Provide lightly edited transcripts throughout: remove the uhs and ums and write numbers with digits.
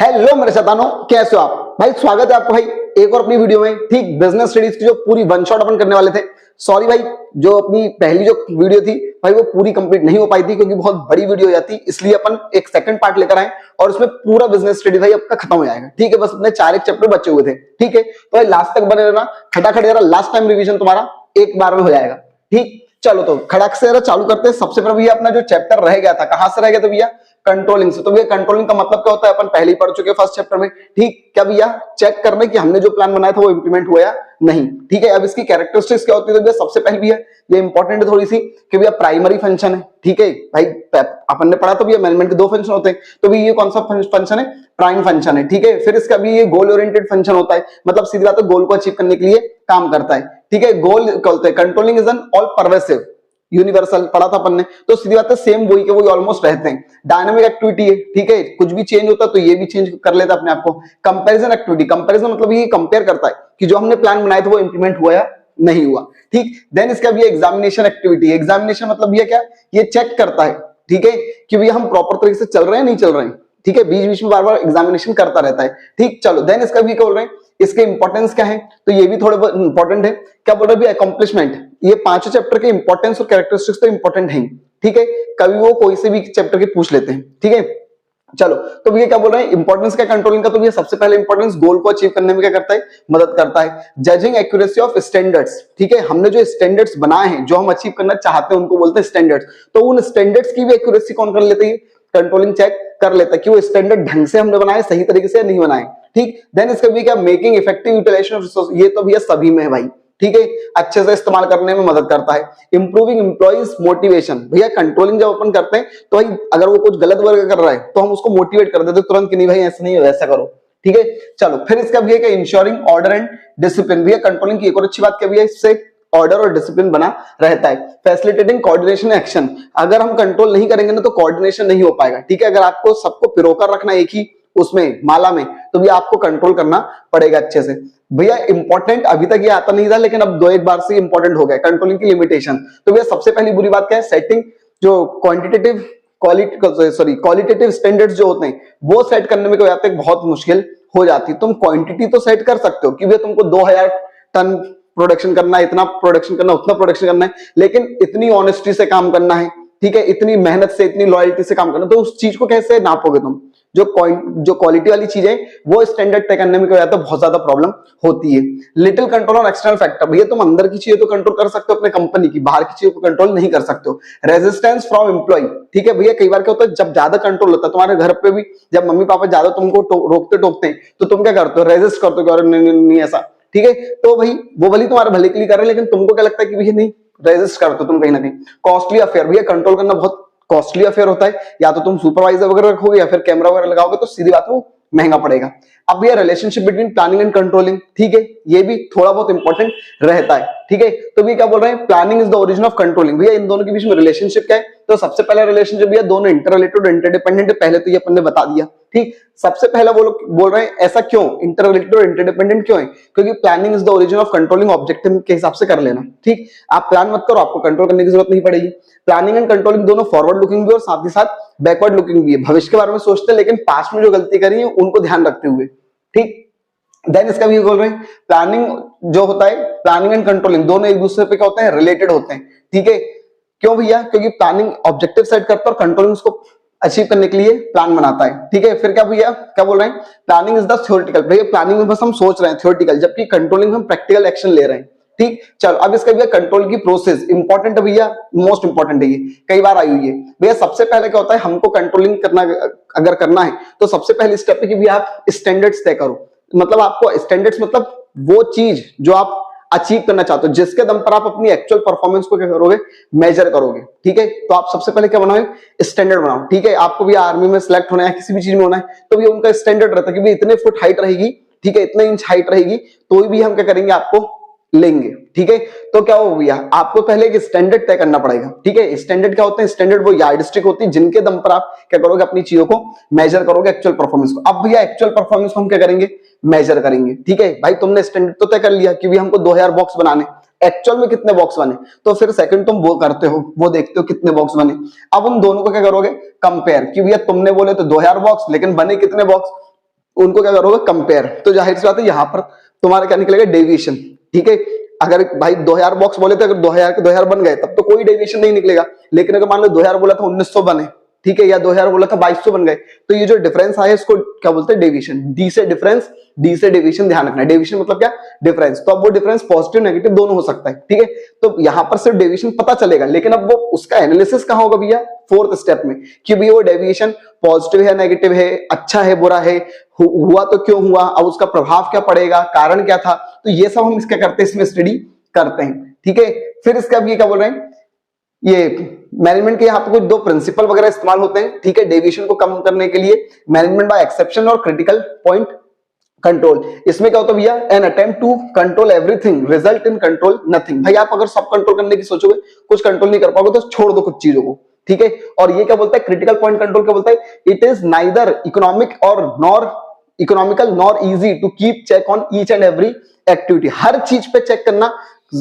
Hello मेरे शैतानों, कैसे हो आप भाई। स्वागत है आपका भाई एक और अपनी वीडियो में। ठीक, बिजनेस स्टडीज की जो पूरी वन शॉट अपन करने वाले थे। सॉरी भाई, जो अपनी पहली जो वीडियो थी भाई वो पूरी कंप्लीट नहीं हो पाई थी क्योंकि बहुत बड़ी वीडियो हो जाती, इसलिए अपन एक सेकंड पार्ट लेकर आए और उसमें पूरा बिजनेस स्टडी भाई आपका खत्म हो जाएगा। ठीक है, बस अपने 4 एक चैप्टर बचे हुए थे। ठीक है, तो भाई लास्ट तक बने रहना, खटाखट जरा लास्ट टाइम रिवीजन तुम्हारा एक बार में हो जाएगा। ठीक, चलो तो खड़क से जरा चालू करते हैं। सबसे पहले भैया अपना जो चैप्टर रह गया था, कहां से रह गया था भैया? कंट्रोलिंग से। तो भैया कंट्रोलिंग का मतलब क्या होता है अपन पहले ही पढ़ चुके हैं फर्स्ट चैप्टर में। ठीक, क्या भैया चेक करने की हमने जो प्लान बनाया था वो इंप्लीमेंट हुआ या नहीं। ठीक है, अब इसकी कैरेक्टरिस्टिक्स क्या होती है? तो भैया सबसे पहले भैया ये इंपॉर्टेंट है थोड़ी सी कि भैया प्राइमरी फंक्शन है। ठीक है भाई, अपन ने पढ़ा तो भैया मैनेजमेंट के 2 फंक्शन होते हैं, तो भैया ये कौन सा फंक्शन है? प्राइम फंक्शन है। ठीक है, फिर इसका भी ये गोल ओरिएंटेड फंक्शन होता है, मतलब सीधी बात है गोल को अचीव करने के लिए काम करता है। ठीक है, गोल क्या होता है? Controlling is an all pervasive universal, पढ़ा था अपन ने, तो सीधी बात है सेम वही के वही ऑलमोस्ट रहते हैं। डायनामिक एक्टिविटी है। ठीक है, कुछ भी चेंज होता है तो ये भी चेंज कर लेता है अपने आप को। कंपैरिजन एक्टिविटी, कंपैरिजन मतलब ये कंपेयर करता है कि जो हमने प्लान बनाया था वो इंप्लीमेंट हुआ या नहीं हुआ। ठीक, देन इसका भी एग्जामिनेशन एक्टिविटी। एग्जामिनेशन मतलब ये क्या? ये चेक करता है, ठीक है, कि भैया हम प्रॉपर तरीके से चल रहे हैं नहीं चल रहे हैं। ठीक है, बीच बीच में बार बार एग्जामिनेशन करता रहता है। ठीक, चलो देन इसका भी क्या बोल रहे हैं, इसके इंपॉर्टेंस क्या है? तो ये भी थोड़े बहुत इंपॉर्टेंट है। क्या बोल रहे हैं? अकम्प्लिशमेंट। ये 5 चैप्टर के इंपॉर्टेंस और कैरेक्टरिस्टिक्स तो इंपॉर्टेंट है। ठीक है, कभी वो कोई से भी चैप्टर के पूछ लेते हैं। ठीक है, चलो तो भैया क्या बोल रहे हैं इंपॉर्टेंस क्या कंट्रोलिंग का? तो भैया सबसे पहले इंपॉर्टेंस गोल को अचीव करने में क्या करता है? मदद करता है। Judging accuracy of standards. ठीक है, हमने जो स्टैंडर्ड्स बनाए हैं, जो हम अचीव करना चाहते हैं, उनको बोलते हैं स्टैंडर्ड्स। तो उन स्टैंडर्ड्स की भी एक्यूरेसी कौन कर लेते हैं? कंट्रोलिंग चेक कर लेता है कि वो स्टैंडर्ड ढंग से हमने बनाए, सही तरीके से नहीं बनाए। ठीक, देन इसका भी क्या? Making effective utilisation of resource. ये तो भैया सभी में है भाई। ठीक है, अच्छे से इस्तेमाल करने में मदद करता है। Improving employees motivation. भैया कंट्रोलिंग जब अपन करते हैं तो भाई अगर वो कुछ गलत वर्क कर रहा है तो हम उसको मोटिवेट कर देते तुरंत कि नहीं भाई ऐसा नहीं है, वैसा करो। ठीक है, चलो फिर इसका भी है कि इंश्योरिंग ऑर्डर एंड डिसिप्लिन। भैया कंट्रोलिंग की एक और अच्छी बात क्या भैया? इससे ऑर्डर और डिसिप्लिन बना रहता है। Facilitating coordination action. अगर हम कंट्रोल नहीं करेंगे ना तो कोऑर्डिनेशन नहीं हो पाएगा। ठीक है, अगर आपको सबको पिरोकर रखना एक ही उसमें माला में, तो भैया आपको कंट्रोल करना पड़ेगा अच्छे से। भैया इंपॉर्टेंट अभी तक ये आता नहीं था, लेकिन अब 2 एक बार से इंपॉर्टेंट हो गया। कंट्रोलिंग की लिमिटेशन। तो भैया सबसे पहली बुरी बात क्या है? सेटिंग जो क्वालिटेटिव स्टैंडर्ड्स जो होते हैं वो सेट करने में क्या होता है? बहुत मुश्किल हो जाती है। तुम क्वांटिटी तो सेट कर सकते हो कि भैया तुमको 2000 टन प्रोडक्शन करना है, इतना प्रोडक्शन करना, उतना प्रोडक्शन करना है, लेकिन इतनी ऑनेस्टी से काम करना है। ठीक है, इतनी मेहनत से, इतनी लॉयल्टी से काम करना, तो उस चीज को कैसे नापोगे तुम? जो क्वालिटी वाली चीजें वो स्टैंडर्ड तय करने में क्या होता है? बहुत ज्यादा प्रॉब्लम होती है। Little control on external factor. भैया तुम अंदर की चीजें तो कंट्रोल कर सकते हो अपने कंपनी की, बाहर की चीजों को कंट्रोल नहीं कर सकते हो। Resistance from employ. ठीक है भैया, कई बार क्या होता है जब ज्यादा कंट्रोल होता है तुम्हारे घर पे भी, जब मम्मी पापा ज्यादा तुमको रोकते टोकते हैं तो तुम क्या करते हो? रेजिस्ट करते हो, नहीं ऐसा। ठीक है, तो भाई वो भले तुम्हारे भले के लिए कर रहे हैं, लेकिन तुमको क्या लगता है कि भैया नहीं, रेजिस्ट करते हो तुम कहीं ना कहीं। Costly affair. भैया कंट्रोल करना बहुत कॉस्टली अफेयर होता है। या तो तुम सुपरवाइजर वगैरह रखोगे या फिर कैमरा वगैरह लगाओगे, तो सीधी बात है वो महंगा पड़ेगा। अब भैया relationship between planning and controlling. ठीक है, ये भी थोड़ा बहुत इंपॉर्टेंट रहता है। ठीक है, तो भैया क्या बोल रहे हैं? Planning is the origin of controlling. भैया इन दोनों के बीच में रिलेशनशिप क्या है? तो सबसे पहला रिलेशनशिप भैया दोनों इंटररिलेटेड और इंटरडिपेंडेंट है, पहले तो ये अपन ने बता दिया। ठीक, सबसे पहला वो लोग बोल रहे हैं ऐसा क्यों? इंटररिलेटेड और इंटरडिपेंडेंट क्यों है? क्योंकि planning is the origin of controlling. Objective के हिसाब से कर लेना। ठीक, आप प्लान मत करो, आपको कंट्रोल करने की जरूरत नहीं पड़ेगी। प्लानिंग एंड कंट्रोलिंग दोनों फॉरवर्ड लुकिंग भी और साथ ही साथ बैकवर्ड लुकिंग भी है। भविष्य के बारे में सोचते हैं लेकिन पास्ट में जो गलती करी है उनको ध्यान रखते हुए। ठीक, देन इसका भी बोल रहे हैं प्लानिंग जो होता है, प्लानिंग एंड कंट्रोलिंग दोनों एक दूसरे पे क्या होते हैं? रिलेटेड होते हैं। ठीक है, क्यों भैया? क्योंकि प्लानिंग ऑब्जेक्टिव सेट करता है और कंट्रोलिंग उसको अचीव करने के लिए प्लान बनाता है। ठीक है, फिर क्या भैया क्या बोल रहे हैं? Planning is the theoretical. भैया प्लानिंग में बस हम सोच रहे हैं थ्योरेटिकल, जबकि कंट्रोलिंग में हम प्रैक्टिकल एक्शन ले रहे हैं। ठीक, चलो अब इसका भैया कंट्रोल की प्रोसेस इंपॉर्टेंट है भैया, मोस्ट इंपॉर्टेंट है, ये कई बार आई हुई है। भैया सबसे पहले क्या होता है? हमको कंट्रोलिंग करना अगर करना है तो सबसे पहले स्टेप है कि भैया आप स्टैंडर्ड्स तय करो। मतलब आपको स्टैंडर्ड्स मतलब वो चीज जो आप अचीव करना चाहते हो, जिसके दम पर आप अपनी एक्चुअल परफॉर्मेंस को क्या करोगे? मेजर करोगे। ठीक है, तो आप सबसे पहले क्या बनाओ? स्टैंडर्ड बनाओ। ठीक है, आपको भी आर्मी में सिलेक्ट होना है, किसी भी चीज में होना है, तो भी उनका स्टैंडर्ड रहता है कि भी इतने फुट हाइट रहेगी, ठीक है, इतने इंच हाइट रहेगी, तो भी हम क्या करेंगे? आपको लेंगे। ठीक है, तो क्या हो भैया? आपको पहले एक स्टैंडर्ड तय करना पड़ेगा। ठीक है, स्टैंडर्ड क्या होते हैं? स्टैंडर्ड वो यार्डस्टिक होती है जिनके दम पर आप क्या करोगे? अपनी चीजों को मेजर करोगे, एक्चुअल परफॉर्मेंस को। अब भैया एक्चुअल परफॉर्मेंस को हम क्या करेंगे? मेजर करेंगे। ठीक है भाई, तुमने स्टैंडर्ड तो तय कर लिया कि भी हमको 2000 बॉक्स बनाने, एक्चुअल में कितने बॉक्स बने, तो फिर सेकंड तुम वो करते हो, वो देखते हो कितने बॉक्स बने। अब उन दोनों को क्या करोगे, कंपेयर, कि भैया तुमने बोले तो 2000 बॉक्स लेकिन बने कितने बॉक्स, उनको क्या करोगे, कंपेयर। तो जाहिर सी बात है यहाँ पर तुम्हारा क्या निकलेगा, डेविएशन। ठीक है, अगर भाई 2000 बॉक्स बोले थे, अगर 2000 के 2000 बन गए तब तो कोई डेविएशन नहीं निकलेगा। लेकिन अगर मान लो 2000 बोला था 1900 बने, ठीक है, या 2000 बोला था 2200 बन गए, तो ये जो डिफरेंस आया इसको क्या बोलते हैं, डेविएशन। डी से डिफरेंस, डी से डेविएशन, ध्यान रखना है। डेविएशन मतलब क्या, डिफरेंस। तो अब वो डिफरेंस पॉजिटिव नेगेटिव दोनों हो सकता है। ठीक है, तो यहां पर सिर्फ डेविएशन पता चलेगा, लेकिन अब वो उसका एनालिसिस कहां होगा भैया, फोर्थ स्टेप में, कि भैया वो डेविएशन पॉजिटिव है, नेगेटिव है, अच्छा है, बुरा है, हुआ तो क्यों हुआ, अब उसका प्रभाव क्या पड़ेगा, कारण क्या था। तो ये सब हम इसका करते हैं, इसमें स्टडी करते हैं। ठीक है, फिर इसका भी क्या बोल रहे हैं, ये मैनेजमेंट के यहाँ पे कुछ दो प्रिंसिपल वगैरह इस्तेमाल होते हैं। ठीक है, डेविएशन को कम करने के लिए, मैनेजमेंट बाय एक्सेप्शन और क्रिटिकल पॉइंट कंट्रोल। इसमें क्या होता है भैया, an attempt to control everything result in control nothing. भाई आप अगर सब कंट्रोल करने की सोचोगे, कुछ कंट्रोल नहीं कर पाओगे, तो छोड़ दो कुछ चीजों को। ठीक है, और ये क्या बोलता है, क्रिटिकल पॉइंट कंट्रोल क्या बोलता है, इट इज नाइदर इकोनॉमिक और nor economical nor easy to keep check on each and every activity. हर चीज पे चेक करना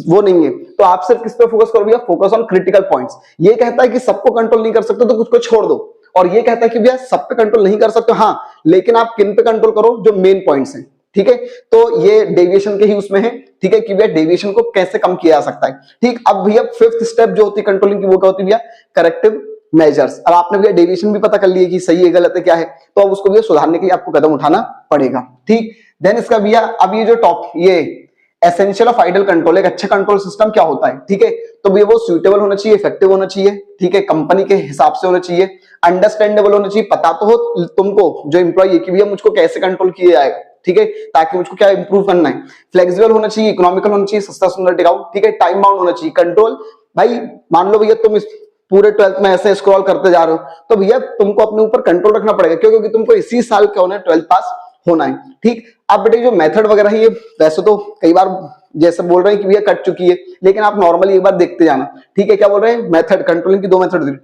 वो नहीं है। तो आप सिर्फ किस पे फोकस करो भैया, फोकस ऑन क्रिटिकल पॉइंट्स। ये कहता है कि सबको कंट्रोल नहीं कर सकते तो कुछ को छोड़ दो, और ये कहता है कि भैया सब पे कंट्रोल नहीं कर सकते, हाँ लेकिन आप किन पे कंट्रोल करो, जो मेन पॉइंट्स हैं। ठीक है, तो ये डेविएशन के ही उसमें है। ठीक है, कि भैया डेविएशन को कैसे कम किया जा सकता है। ठीक, अब भैया फिफ्थ स्टेप जो होती है कंट्रोलिंग की, वो क्या होती है भैया, करेक्टिव मेजर्स। अब आपने भैया डेविएशन भी पता कर लिया कि सही है गलत है क्या है, तो अब उसको भैया सुधारने के लिए आपको कदम उठाना पड़ेगा। ठीक, देन इसका भैया अब ये जो टॉप, ये एसेंशियल ऑफ आइडल कंट्रोल, एक अच्छा कंट्रोल सिस्टम क्या होता है। ठीक है, तो भैया वो सुइटेबल होना चाहिए, इफेक्टिव होना चाहिए। ठीक है, कंपनी के हिसाब से होना चाहिए, अंडरस्टैंडेबल होना चाहिए, पता तो हो तुमको जो एम्प्लॉय है कि भैया मुझको कैसे कंट्रोल किया जाएगा। ठीक है, ताकि मुझको क्या इंप्रूव करना है। फ्लेक्सिबल होना चाहिए, इकोनॉमिकल होना चाहिए, सस्ता सुंदर टिकाऊ। ठीक है, टाइम बाउंड होना चाहिए। कंट्रोल भाई मान लो भैया तुम इस पूरे 12th में ऐसे स्क्रॉल करते जा रहे हो, तो भैया तुमको अपने ऊपर कंट्रोल रखना पड़ेगा। क्यों, क्योंकि तुमको इसी साल क्या होना है, 12th पास होना है। ठीक, अब बेटे जो मेथड वगैरह है, ये वैसे तो कई बार जैसे बोल रहे हैं कि भैया कट चुकी है, लेकिन आप नॉर्मली एक बार देखते जाना। ठीक है, क्या बोल रहे हैं, मेथड कंट्रोलिंग की दो मेथड होती है,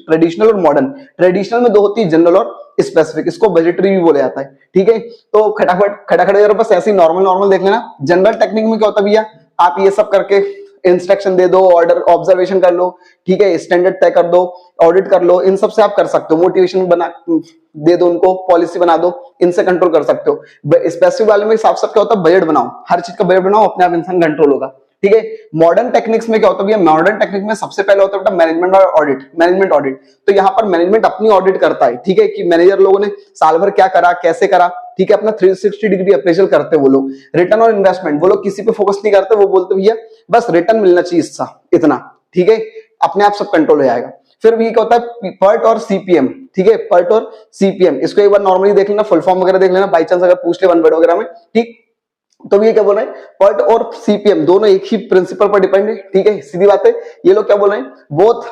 ट्रेडिशनल और मॉडर्न। ट्रेडिशनल में दो होती है, जनरल और स्पेसिफिक, इसको बजटरी भी बोला जाता है। ठीक है, तो खटाखट बस ऐसे ही नॉर्मल देख लेना। जनरल टेक्निक में क्या होता है भैया, आप ये सब करके इंस्ट्रक्शन दे दो, ऑर्डर ऑब्जर्वेशन कर लो, ठीक है, स्टैंडर्ड तय कर दो, ऑडिट कर लो, इन सब से आप कर सकते हो। मोटिवेशन बना दे दो उनको, पॉलिसी बना दो, इनसे कंट्रोल कर सकते हो। स्पेसिफिक वाले में साफ साफ क्या होता है, बजट बनाओ, हर चीज का बजट बनाओ, अपने आप इंसान कंट्रोल होगा। ठीक है, मॉडर्न टेक्निक्स में क्या होता है, मॉडर्न टेक्निक में सबसे पहले होता है मैनेजमेंट और ऑडिट। मैनेजमेंट ऑडिट, तो यहाँ पर मैनेजमेंट अपनी ऑडिट करता है। ठीक है, कि मैनेजर लोगों ने साल भर क्या करा, कैसे करा। ठीक है, अपना 360 डिग्री अप्रेजल करते हैं वो लोग। रिटर्न और इन्वेस्टमेंट, वो लोग किसी पे फोकस नहीं करते, वो बोलते भैया बस रिटर्न मिलना चाहिए इसका इतना। ठीक है, अपने आप सब कंट्रोल हो जाएगा। फिर भी क्या होता है, पर्ट और सीपीएम। ठीक है, पर्ट और सीपीएम, इसको एक बार नॉर्मली देख लेना, फुल फॉर्म वगैरह देख लेना, बाई चांस अगर पूछ ले वन वर्ड वगैरह में। ठीक, तो ये क्या बोल रहे हैं, पर्ट और सीपीएम दोनों एक ही प्रिंसिपल पर डिपेंड है। ठीक है, सीधी बात है। ये लोग क्या बोल रहे हैं, both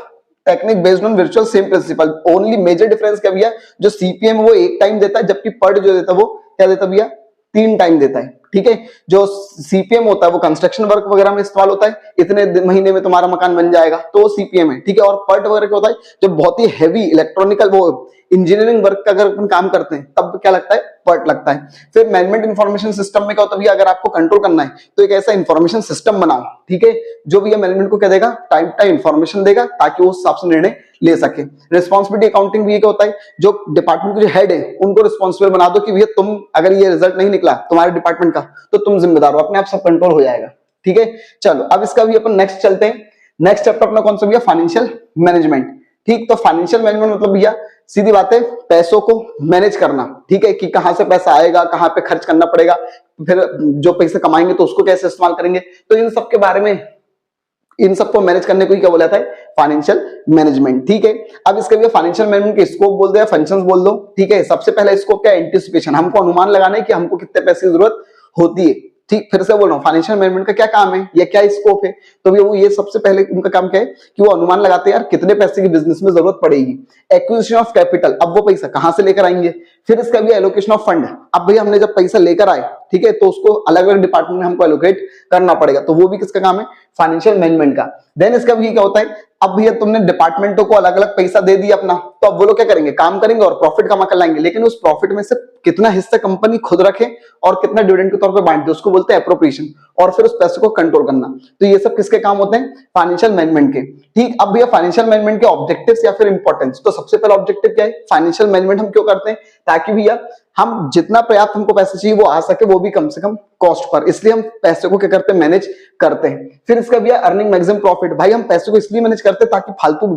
technique based on virtual same principle. Only major difference क्या भैया, जो सीपीएम वो एक टाइम देता है, जबकि पर्ट जो देता है वो क्या देता है भैया, 3 टाइम देता है। ठीक है, जो सीपीएम होता है वो कंस्ट्रक्शन वर्क वगैरह में इस्तेमाल होता है, इतने महीने में तुम्हारा मकान बन जाएगा, तो सीपीएम है। ठीक है, और पर्ट वगैरह क्या होता है, जो बहुत ही हैवी इलेक्ट्रॉनिकल वो इंजीनियरिंग वर्क का अगर अपन काम करते हैं तब क्या लगता है, पर्ट लगता है। फिर मैनेजमेंट इंफॉर्मेशन सिस्टम में क्या होता है भैया, अगर आपको कंट्रोल करना है तो एक ऐसा इंफॉर्मेशन सिस्टम बनाओ। ठीक है, जो भैया मैनेजमेंट को क्या देगा, टाइम टाइम इंफॉर्मेशन देगा, ताकि वो उस हिसाब से निर्णय ले सके। रिस्पॉन्सिबिलिटी अकाउंटिंग भी क्या होता है, जो डिपार्टमेंट के जो हेड है उनको रिस्पॉन्सिबल बना दो कि भैया तुम अगर ये रिजल्ट नहीं निकला तुम्हारे डिपार्टमेंट का तो तुम जिम्मेदार हो, अपने आप सब कंट्रोल हो जाएगा। ठीक है, चलो अब इसका भी अपन नेक्स्ट चलते हैं। नेक्स्ट चैप्टर अपना कौन सा भैया, फाइनेंशियल मैनेजमेंट। ठीक, तो फाइनेंशियल मैनेजमेंट मतलब भैया सीधी बात है, पैसों को मैनेज करना। ठीक है, कि कहां से पैसा आएगा, कहां पे खर्च करना पड़ेगा, फिर जो पैसे कमाएंगे तो उसको कैसे इस्तेमाल करेंगे, तो इन सब के बारे में, इन सबको मैनेज करने को ही क्या बोला जाता है, फाइनेंशियल मैनेजमेंट। ठीक है, अब इसके लिए फाइनेंशियल मैनेजमेंट के स्कोप बोल दो या फंक्शंस बोल दो। ठीक है, सबसे पहला स्कोप क्या है, एंटिसिपेशन, हमको अनुमान लगाना है कि हमको कितने पैसे की जरूरत होती है। ठीक, फिर से बोल रहा हूँ, फाइनेंशियल मैनेजमेंट का क्या काम है या क्या स्कोप है, तो वो ये सबसे पहले उनका काम क्या है कि वो अनुमान लगाते हैं यार कितने पैसे की बिजनेस में जरूरत पड़ेगी। एक्विजिशन ऑफ कैपिटल, अब वो पैसा कहां से लेकर आएंगे। फिर इसका भी एलोकेशन ऑफ फंड, अब भैया हमने जब पैसा लेकर आए ठीक है, तो उसको अलग अलग डिपार्टमेंट में हमको एलोकेट करना पड़ेगा, तो वो भी किसका काम है, फाइनेंशियल मैनेजमेंट का। देन इसका भी क्या होता है, अब भैया तुमने डिपार्टमेंटों को अलग अलग पैसा दे दिया अपना, तो अब वो लोग क्या करेंगे, काम करेंगे और प्रॉफिट कमा कर लाएंगे, लेकिन उस प्रॉफिट में से कितना हिस्सा कंपनी खुद रखे और कितना डिविडेंड के तौर पे बांट दे, उसको बोलते हैं एप्रोप्रिएशन, और फिर उस पैसे को कंट्रोल करना। तो ये सब किसके काम होते हैं, फाइनेंशियल मैनेजमेंट के। ठीक, अब भैया फाइनेंशियल मैनेजमेंट के ऑब्जेक्टिव्स या फिर इंपॉर्टेंस, तो सबसे पहला ऑब्जेक्टिव क्या है, फाइनेंशियल मैनेजमेंट हम क्यों करते हैं, ताकि भैया हम जितना पर्याप्त हमको पैसे चाहिए वो आ सके, वो भी कम से कम कॉस्ट पर, इसलिए हम पैसे को क्या करते हैं, मैनेज करते हैं। फिर इसका भैया अर्निंग मैक्सिमम प्रॉफिट, भाई हम पैसे को इसलिए मैनेज करते हैं ताकि फालतू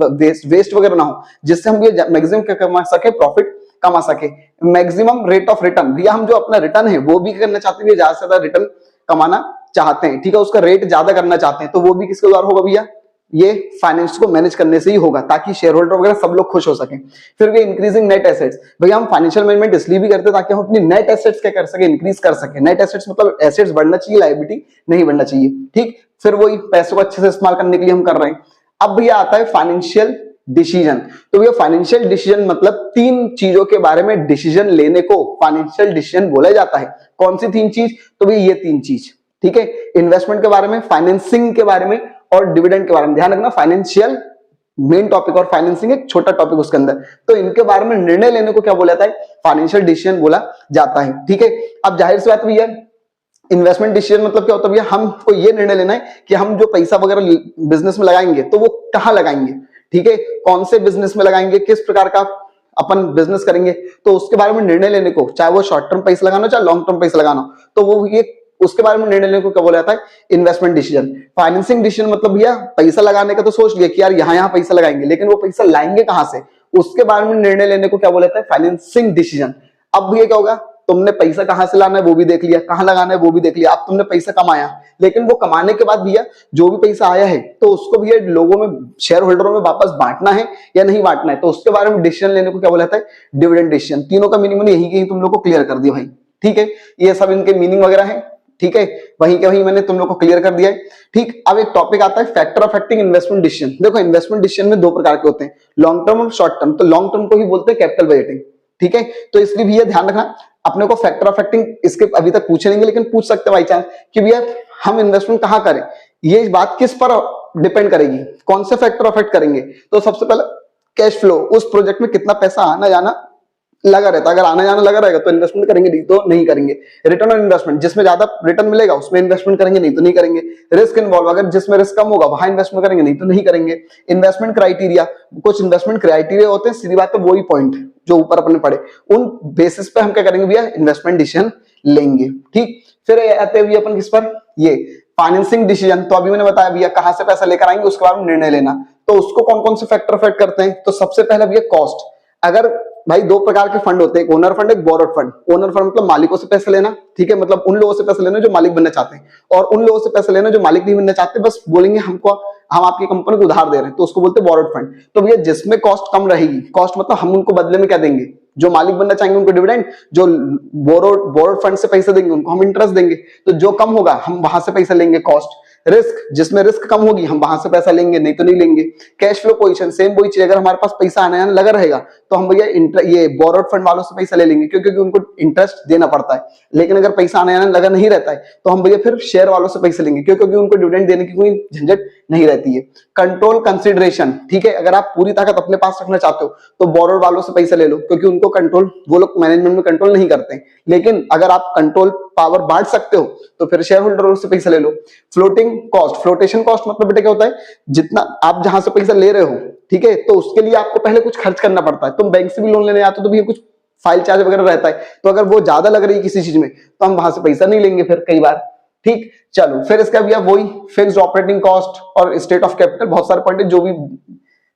वेस्ट वगैरह ना हो, जिससे हम ये मैक्सिमम क्या कमा सके, प्रॉफिट कमा सके। मैक्सिमम रेट ऑफ रिटर्न, भैया हम जो अपना रिटर्न है वो भी करना चाहते हैं, ज्यादा से ज्यादा रिटर्न कमाना चाहते हैं, ठीक है, उसका रेट ज्यादा करना चाहते हैं, तो वो भी किसके द्वारा होगा भैया, ये फाइनेंस को मैनेज करने से ही होगा, ताकि शेयर होल्डर वगैरह सब लोग खुश हो सके। फिर भी इंक्रीजिंग नेट एसेट्स, भैया हम फाइनेंशियल मैनेजमेंट इसलिए भी करते हैं ताकि हम अपनी नेट एसेट्स क्या कर सके, इंक्रीज कर सके। नेट एसेट्स मतलब एसेट्स बढ़ना चाहिए, लायबिलिटी नहीं बढ़ना चाहिए। ठीक, फिर वही पैसों को अच्छे से इस्तेमाल करने के लिए हम कर रहे हैं। अब भैया आता है फाइनेंशियल डिसीजन, तो भैया फाइनेंशियल डिसीजन मतलब तीन चीजों के बारे में डिसीजन लेने को फाइनेंशियल डिसीजन बोला जाता है। कौन सी तीन चीज, तो भैया ये तीन चीज, ठीक है, इन्वेस्टमेंट के बारे में, फाइनेंसिंग के बारे में और डिविडेंड के बारे में। ध्यान रखना, फाइनेंशियल मेन टॉपिक और फाइनेंसिंग एक छोटा टॉपिक उसके अंदर, तो इनके बारे में निर्णय लेने को क्या बोला जाता है, फाइनेंशियल डिसीजन बोला जाता है। ठीक है, अब जाहिर सी बात भैया इन्वेस्टमेंट डिसीजन मतलब क्या होता है भैया, हमको ये निर्णय लेना है कि हम जो पैसा वगैरह बिजनेस में लगाएंगे तो वो कहाँ लगाएंगे, ठीक है, कौन से बिजनेस में लगाएंगे, किस प्रकार का अपन बिजनेस करेंगे, तो उसके बारे में निर्णय लेने को, चाहे वो शॉर्ट टर्म पैसा लगाना हो चाहे लॉन्ग टर्म पैसा लगाना हो, तो वो ये उसके बारे में निर्णय लेने को क्या बोला जाता है, इन्वेस्टमेंट डिसीजन। फाइनेंसिंग डिसीजन मतलब भैया पैसा लगाने का तो सोच लिया कि यार यहाँ पैसा लगाएंगे, लेकिन वो पैसा लाएंगे कहां से, उसके बारे में निर्णय लेने को क्या बोला जाता है, फाइनेंसिंग डिसीजन। अब भैया क्या होगा, तुमने पैसा कहां से लाना है वो भी देख लिया, कहां लगाना है वो भी देख लिया, अब तुमने पैसा कमाया, लेकिन वो कमाने के बाद भैया जो भी पैसा आया है तो उसको भैया लोगों में, शेयर होल्डरों में वापस बांटना है या नहीं बांटना है, तो उसके बारे में डिसीजन लेने को क्या बोला जाता है, डिविडेंड डिसीजन। तीनों का मीनिंग मैंने यही कहीं तुम लोग को क्लियर कर दिया भाई, ठीक है, ये सब इनके मीनिंग वगैरह है, ठीक है, वहीं के वहीं मैंने तुम लोग को क्लियर कर दिया है। ठीक, अब एक टॉपिक आता है फैक्टर अफेक्टिंग इन्वेस्टमेंट डिसीजन। देखो इन्वेस्टमेंट डिसीजन में दो प्रकार के होते हैं, लॉन्ग टर्म और शॉर्ट टर्म, तो लॉन्ग टर्म को ही बोलते हैं कैपिटल बजटिंग, ठीक है, तो इसलिए भैया ध्यान रखना, अपने को फैक्टर अफेक्टिंग इसके अभी तक पूछे नहीं, लेकिन पूछ सकते हैं बाई चांस कि भैया हम इन्वेस्टमेंट कहां करें, ये बात किस पर डिपेंड करेगी, कौन से फैक्टर अफेक्ट करेंगे, तो सबसे पहले कैश फ्लो, उस प्रोजेक्ट में कितना पैसा आना जाना लगा रहता है, अगर आना जाना लगा रहेगा तो इन्वेस्टमेंट करेंगे, नहीं तो नहीं करेंगे। रिटर्न ऑन इन्वेस्टमेंट, जिसमें ज्यादा रिटर्न मिलेगा उसमें इन्वेस्टमेंट करेंगे, नहीं तो नहीं करेंगे। रिस्क इन्वॉल्व, अगर जिसमें रिस्क कम होगा वहां इन्वेस्टमेंट करेंगे, नहीं तो नहीं करेंगे। इन्वेस्टमेंट क्राइटेरिया, कुछ इन्वेस्टमेंट क्राइटेरिया होते हैं, सीधी बात है वही पॉइंट जो ऊपर अपने पढ़े, उन बेसिस पे हम क्या करेंगे भैया, इन्वेस्टमेंट डिसीजन लेंगे। ठीक, फिर आते हैं भैया अपन किस पर, ये फाइनेंसिंग डिसीजन, तो अभी मैंने बताया भैया कहां से पैसा लेकर आएंगे उसके बारे में निर्णय लेना, तो उसको कौन कौन से फैक्टर अफेक्ट करते हैं, तो सबसे पहले भैया कॉस्ट। अगर भाई दो प्रकार के फंड होते हैं, एक ओनर फंड, एक बोरोड फंड। ओनर फंड मतलब मालिकों से पैसे लेना, ठीक है, मतलब उन लोगों से पैसे लेना जो मालिक बनना चाहते हैं, और उन लोगों से पैसे लेना जो मालिक नहीं बनना चाहते, बस बोलेंगे हमको हम आपकी कंपनी को उधार दे रहे हैं, तो उसको बोलते हैं बोरोड फंड। तो भैया जिसमें कॉस्ट कम रहेगी, कॉस्ट मतलब हम उनको बदले में क्या देंगे, जो मालिक बनना चाहेंगे उनको डिविडेंड, जो बोरोड फंड से पैसे देंगे उनको हम इंटरेस्ट देंगे, तो जो कम होगा हम वहां से पैसा लेंगे, कॉस्ट। रिस्क, जिसमें रिस्क कम होगी हम वहां से पैसा लेंगे, नहीं तो नहीं लेंगे। कैश फ्लो पोजीशन, सेम वही चीज, अगर हमारे पास पैसा आने लगा रहेगा तो हम भैया ये बोरोड फंड वालों से पैसा ले लेंगे, क्योंकि उनको इंटरेस्ट देना पड़ता है। लेकिन अगर पैसा आने लगा नहीं रहता है तो हम भैया फिर शेयर वालों से पैसे लेंगे, क्योंकि उनको डिविडेंड देने की कोई झंझट नहीं रहती है। कंट्रोल कंसिडरेशन, ठीक है, अगर आप पूरी ताकत अपने पास रखना चाहते हो तो बोरोड वालों से पैसा ले लो, क्योंकि उनको कंट्रोल, वो लोग मैनेजमेंट में कंट्रोल नहीं करते। लेकिन अगर आप कंट्रोल पावर बांट सकते हो तो फिर शेयर होल्डरों से पैसा ले लो। फ्लोटिंग कॉस्ट, फ्लोटेशन कॉस्ट मतलब बेटा क्या होता है, जितना आप जहां से पैसा ले रहे हो, ठीक है, तो उसके लिए आपको पहले कुछ खर्च करना पड़ता है। तुम बैंक से भी लोन लेने आते हो तो भी कुछ फाइल चार्ज वगैरह रहता है, तो अगर वो ज्यादा लग रही है किसी चीज में तो हम वहां से पैसा नहीं लेंगे फिर कई बार। ठीक, चलो फिर इसका भैया वही फिक्स्ड ऑपरेटिंग कॉस्ट और स्टेट ऑफ कैपिटल, बहुत सारे पॉइंट जो भी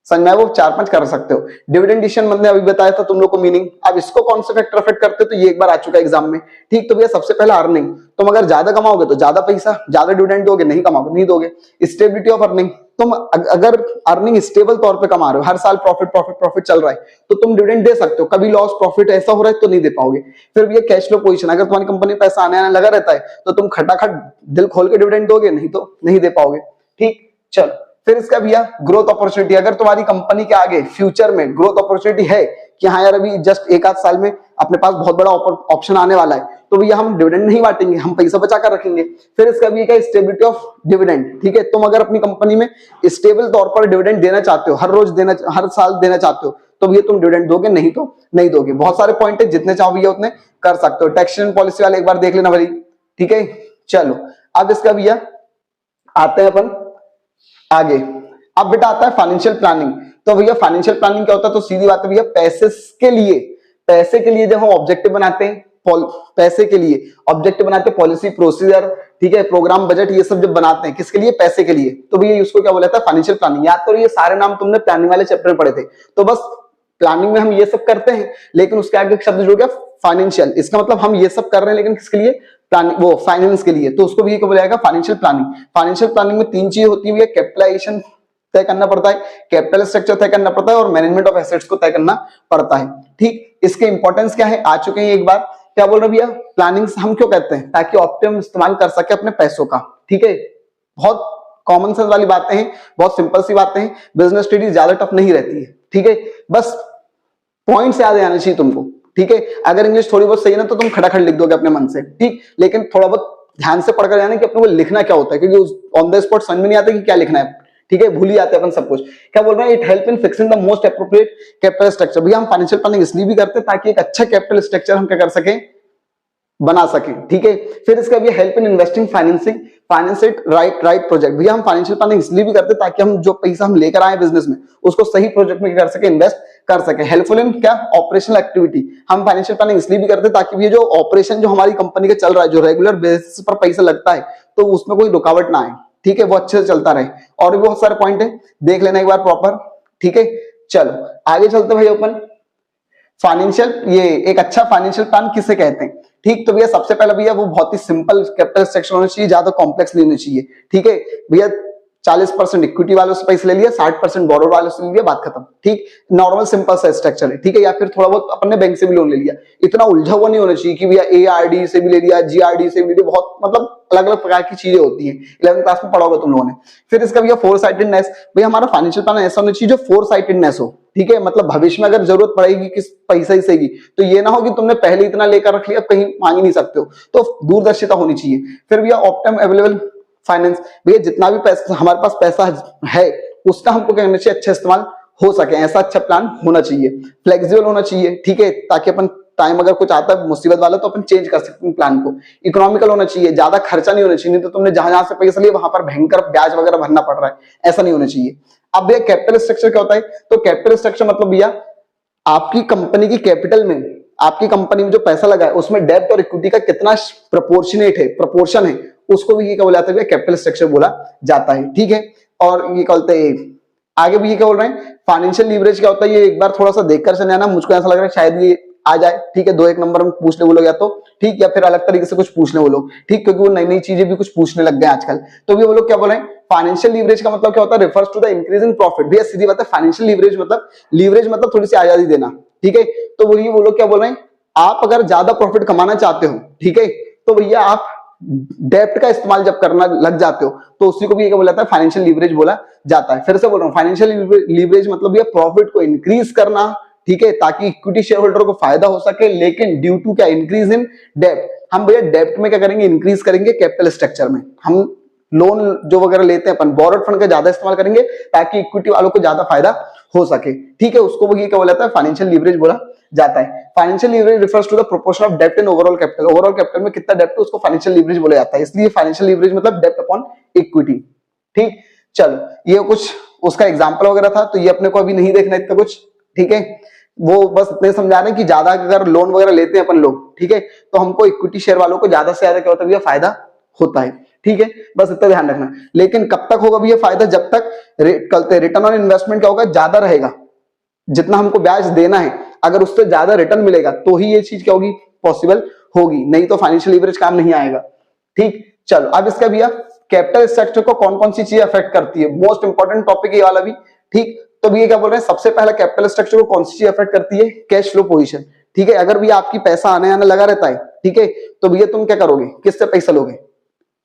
समझ में आए वो 4-5 कर सकते हो। डिविडेंड डिसीजन मैंने अभी बताया था तुम लोग को मीनिंग, अब इसको कौन से फैक्टर अफेक्ट करते हो तो ये एक बार आ चुका है एग्जाम में। ठीक, तो भैया सबसे पहला अर्निंग, तुम अगर ज्यादा कमाओगे तो ज्यादा पैसा, ज्यादा डिविडेंड दोगे, नहीं कमाओगे नहीं दोगे। स्टेबिलिटी ऑफ अर्निंग, तुम अगर अर्निंग स्टेबल तौर पे कमा रहे हो, हर साल प्रॉफिट प्रॉफिट प्रॉफिट चल रहा है तो तुम डिविडेंड दे सकते हो, कभी लॉस प्रॉफिट ऐसा हो रहा है तो नहीं दे पाओगे। फिर भैया कैश फ्लो पोजीशन, अगर तुम्हारी कंपनी में पैसा आने लगा रहता है तो तुम खटाखट दिल खोल के डिविडेंड दोगे, नहीं तो नहीं दे पाओगे। ठीक, चलो फिर इसका भैया ग्रोथ अपॉर्चुनिटी, अगर तुम्हारी कंपनी के आगे फ्यूचर में ग्रोथ अपॉर्चुनिटी है कि हाँ यार अभी जस्ट एक आध साल में अपने पास बहुत बड़ा ऑप्शन आने वाला है, तो भैया हम डिविडेंड नहीं बांटेंगे, हम पैसा बचा कर रखेंगे। फिर इसका भी क्या, स्टेबिलिटी ऑफ डिविडेंड। ठीक है, तुम अगर अपनी कंपनी में स्टेबल तौर पर डिविडेंड देना चाहते हो, हर रोज देना, हर साल देना चाहते हो, तो भैया तुम डिविडेंड दोगे, नहीं तो नहीं दोगे। बहुत सारे पॉइंट है, जितने चाहो भैया उतने कर सकते हो। टैक्सेशन पॉलिसी वाले एक बार देख लेना भाई। ठीक है, चलो अब इसका भैया आते हैं अपन आगे। अब बेटा आता है फाइनेंशियल प्लानिंग। तो भैया फाइनेंशियल प्लानिंग क्या होता है, तो सीधी बात है भैया, पैसे के लिए जब हम ऑब्जेक्टिव बनाते हैं, पैसे के लिए ऑब्जेक्टिव बनाते हैं, पॉलिसी प्रोसीजर, ठीक है, प्रोग्राम बजट, ये सब जब बनाते हैं किसके लिए, पैसे के लिए, तो भैया उसको क्या बोला था, फाइनेंशियल प्लानिंग। याद करो ये सारे नाम तुमने प्लानिंग वाले चैप्टर में पढ़े थे। तो बस प्लानिंग में हम ये सब करते हैं, लेकिन उसके आगे शब्द जुड़ गया फाइनेंशियल। इसका मतलब हम ये सब कर रहे हैं लेकिन किसके लिए, प्लानिंग, वो फाइनेंस के लिए, तो उसको भी बोला जाएगा फाइनेंशियल प्लानिंग। फाइनेंशियल प्लानिंग में तीन चीजें होती है, कैपिटलाइजेशन तय करना पड़ता है, कैपिटल स्ट्रक्चर तय करना पड़ता है, और मैनेजमेंट ऑफ एसेट्स को तय करना पड़ता है। ठीक, इसके इंपॉर्टेंस क्या है, आ चुके हैं एक बार। क्या बोल रहे भैया, प्लानिंग हम क्यों कहते हैं, ताकि ऑप्टिमम इस्तेमाल कर सके अपने पैसों का। ठीक है, बहुत कॉमन सेंस वाली बातें हैं, बहुत सिंपल सी बातें हैं, बिजनेस स्टडीज ज्यादा टफ नहीं रहती है। ठीक है, बस पॉइंट्स याद आने चाहिए तुमको। ठीक है, अगर इंग्लिश थोड़ी बहुत सही है ना तो तुम खटाखट लिख दोगे अपने मन से। ठीक, लेकिन थोड़ा बहुत ध्यान से पढ़कर जाना कि अपने को लिखना क्या होता है, क्योंकि ऑन द स्पॉट समझ में नहीं आता कि क्या लिखना है। ठीक है, भूल ही जाते हैं अपन सब कुछ। क्या बोल रहे हैं, it help in fixing the most appropriate capital structure. भैया हम फाइनेंशियल प्लानिंग इसलिए भी करते हैं ताकि एक अच्छा कैपिटल स्ट्रक्चर हम क्या कर सकें, बना सके। ठीक है, फिर इसका भी help in investing financing right project. भैया हम फाइनेंशियल प्लानिंग इसलिए भी करते हैं ताकि हम जो पैसा हम लेकर आए बिजनेस में उसको सही प्रोजेक्ट में कर सके, इन्वेस्ट कर सके। हेल्पफुल इन क्या, ऑपरेशनल एक्टिविटी। हम फाइनेंशियल प्लानिंग इसलिए भी करते हैं ताकि ये जो ऑपरेशन जो हमारी कंपनी का चल रहा है, जो रेगुलर बेसिस पर पैसा लगता है, तो उसमें कोई रुकावट ना आए। ठीक है, वो अच्छे से चलता रहे। और भी बहुत सारे पॉइंट है, देख लेना एक बार प्रॉपर। ठीक है, चलो आगे चलते भाई अपन फाइनेंशियल, ये एक अच्छा फाइनेंशियल प्लान किसे कहते हैं। ठीक, तो भैया सबसे पहले भैया वो बहुत ही सिंपल कैपिटल स्ट्रक्चर होना चाहिए, ज्यादा कॉम्प्लेक्स नहीं होना चाहिए। ठीक है भैया, 40% इक्विटी वालों से पैसे ले लिया, 60% बोरो वालों से ले लिया, बात खत्म। ठीक, नॉर्मल सिंपल सा स्ट्रक्चर है। ठीक है, या फिर थोड़ा बहुत अपन ने बैंक से भी लोन ले लिया। इतना उलझा हुआ नहीं होना चाहिए कि भैया ARD से भी ले लिया, GRD से भी ले लिया, बहुत मतलब अलग अलग प्रकार की चीजें होती हैं। 11th क्लास में पढ़ा होगा तुम लोगों ने। फिर इसका भैया फोर साइटेडनेस। भैया हमारा फाइनेंशियल प्लान ऐसा होना चाहिए जो फोर साइटेडनेस हो। ठीक है, मतलब भविष्य में अगर जरूरत पड़ेगी किस पैसे से भी, तो ये ना हो कि तुमने पहले इतना लेकर रख लिया, कहीं मांग ही नहीं सकते हो। तो दूरदर्शिता होनी चाहिए। फिर भैया ऑप्टिमम अवेलेबल फाइनेंस। भैया जितना भी पैसा हमारे पास पैसा है उसका हमको क्या करना चाहिए, अच्छा इस्तेमाल हो सके, ऐसा अच्छा प्लान होना चाहिए। फ्लेक्सिबल होना चाहिए। ठीक है, ताकि अपन टाइम अगर कुछ आता है मुसीबत वाला तो अपन चेंज कर सकते हैं प्लान को। इकोनॉमिकल होना चाहिए, ज्यादा खर्चा नहीं होना चाहिए, नहीं तो तुमने जहां जहां से पैसा लिया वहां पर भयंकर ब्याज वगैरह भरना पड़ रहा है, ऐसा नहीं होना चाहिए। अब भैया कैपिटल स्ट्रक्चर क्या होता है, तो कैपिटल स्ट्रक्चर मतलब भैया आपकी कंपनी की कैपिटल में, आपकी कंपनी में जो पैसा लगा है उसमें डेब्ट और इक्विटी का कितना प्रपोर्शन है, उसको भी ये क्या बोला जाता है, कैपिटल स्ट्रक्चर बोला जाता है। ठीक है, और ये क्या बोलते हैं आगे भी, ये क्या बोल रहे हैं, फाइनेंशियल लीवरेज क्या होता है, ये एक बार थोड़ा सा देखकर चले आना, मुझको ऐसा लग रहा है शायद ये आ जाए। ठीक है, 2-1 नंबर में पूछ ले वो लोग, या तो ठीक, या फिर अलग तरीके से कुछ पूछ ले वो लोग। ठीक, क्योंकि वो नई नई चीजें भी कुछ पूछने लग गए आजकल। तो भी वो लोग क्या बोल रहे हैं, फाइनेंशियल लीवरेज का मतलब क्या होता है, refers to the increase in profit. भैया सीधी बात है, फाइनेंशियल लीवरेज मतलब थोड़ी सी आजादी देना। ठीक है, तो वही वो लोग क्या बोल रहे हैं, आप अगर ज्यादा प्रॉफिट कमाना चाहते हो, ठीक है, तो भैया आप डेप्ट का इस्तेमाल जब करना लग जाते हो तो उसी को भी क्या बोला जाता है, फाइनेंशियल लीवरेज बोला जाता है। फिर से बोल रहा हूँ, फाइनेंशियल लीवरेज मतलब भैया प्रॉफिट को इंक्रीज करना। ठीक है, ताकि इक्विटी शेयर होल्डर को फायदा हो सके, लेकिन ड्यू टू क्या, इंक्रीज इन डेप्ट। हम भैया डेप्ट में क्या करेंगे, इंक्रीज करेंगे कैपिटल स्ट्रक्चर में। हम लोन जो वगैरह लेते हैं अपन, बोरोड फंड का ज्यादा इस्तेमाल करेंगे ताकि इक्विटी वालों को ज्यादा फायदा हो सके। ठीक है, उसको भी क्या बोला जाता है, फाइनेंशियल लीवरेज बोला जाता है। Financial leverage refers to the proportion of डेप्ट in overall capital. Overall capital में कितना डेप्ट है उसको फाइनेंशियल लीवरेज बोला जाता है। इसलिए फाइनेंशियल लीवरेज मतलब डेप्ट अपॉन इक्विटी। ठीक, चलो ये कुछ उसका एग्जांपल वगैरह था, तो ये अपने को अभी नहीं देखना इतना कुछ। ठीक है, वो बस इतने समझा रहे हैं कि ज्यादा अगर लोन वगैरह लेते हैं अपन लोग, ठीक है, तो हमको इक्विटी शेयर वालों को ज्यादा से ज्यादा क्या होता है, फायदा होता है। ठीक है, बस इतना ध्यान रखना। लेकिन कब तक होगा भैया फायदा, जब तक रिटर्न ऑन इन्वेस्टमेंट क्या होगा, ज्यादा रहेगा। जितना हमको ब्याज देना है अगर उससे ज्यादा रिटर्न मिलेगा तो ही ये चीज क्या होगी, पॉसिबल होगी, नहीं तो फाइनेंशियल लीवरेज काम नहीं आएगा। ठीक, चलो अब इसका भैया कैपिटल स्ट्रक्चर को कौन कौन सी चीजें अफेक्ट करती है, मोस्ट इंपॉर्टेंट टॉपिक ये वाला भी। ठीक, तो भैया क्या बोल रहे हैं, सबसे पहला कैपिटल स्ट्रक्चर को कौन सी चीज अफेक्ट करती है, कैश फ्लो पोजीशन। ठीक है, अगर भैया आपकी पैसा आने आने लगा रहता है, ठीक है, तो भैया तुम क्या करोगे, किससे पैसा लोगे,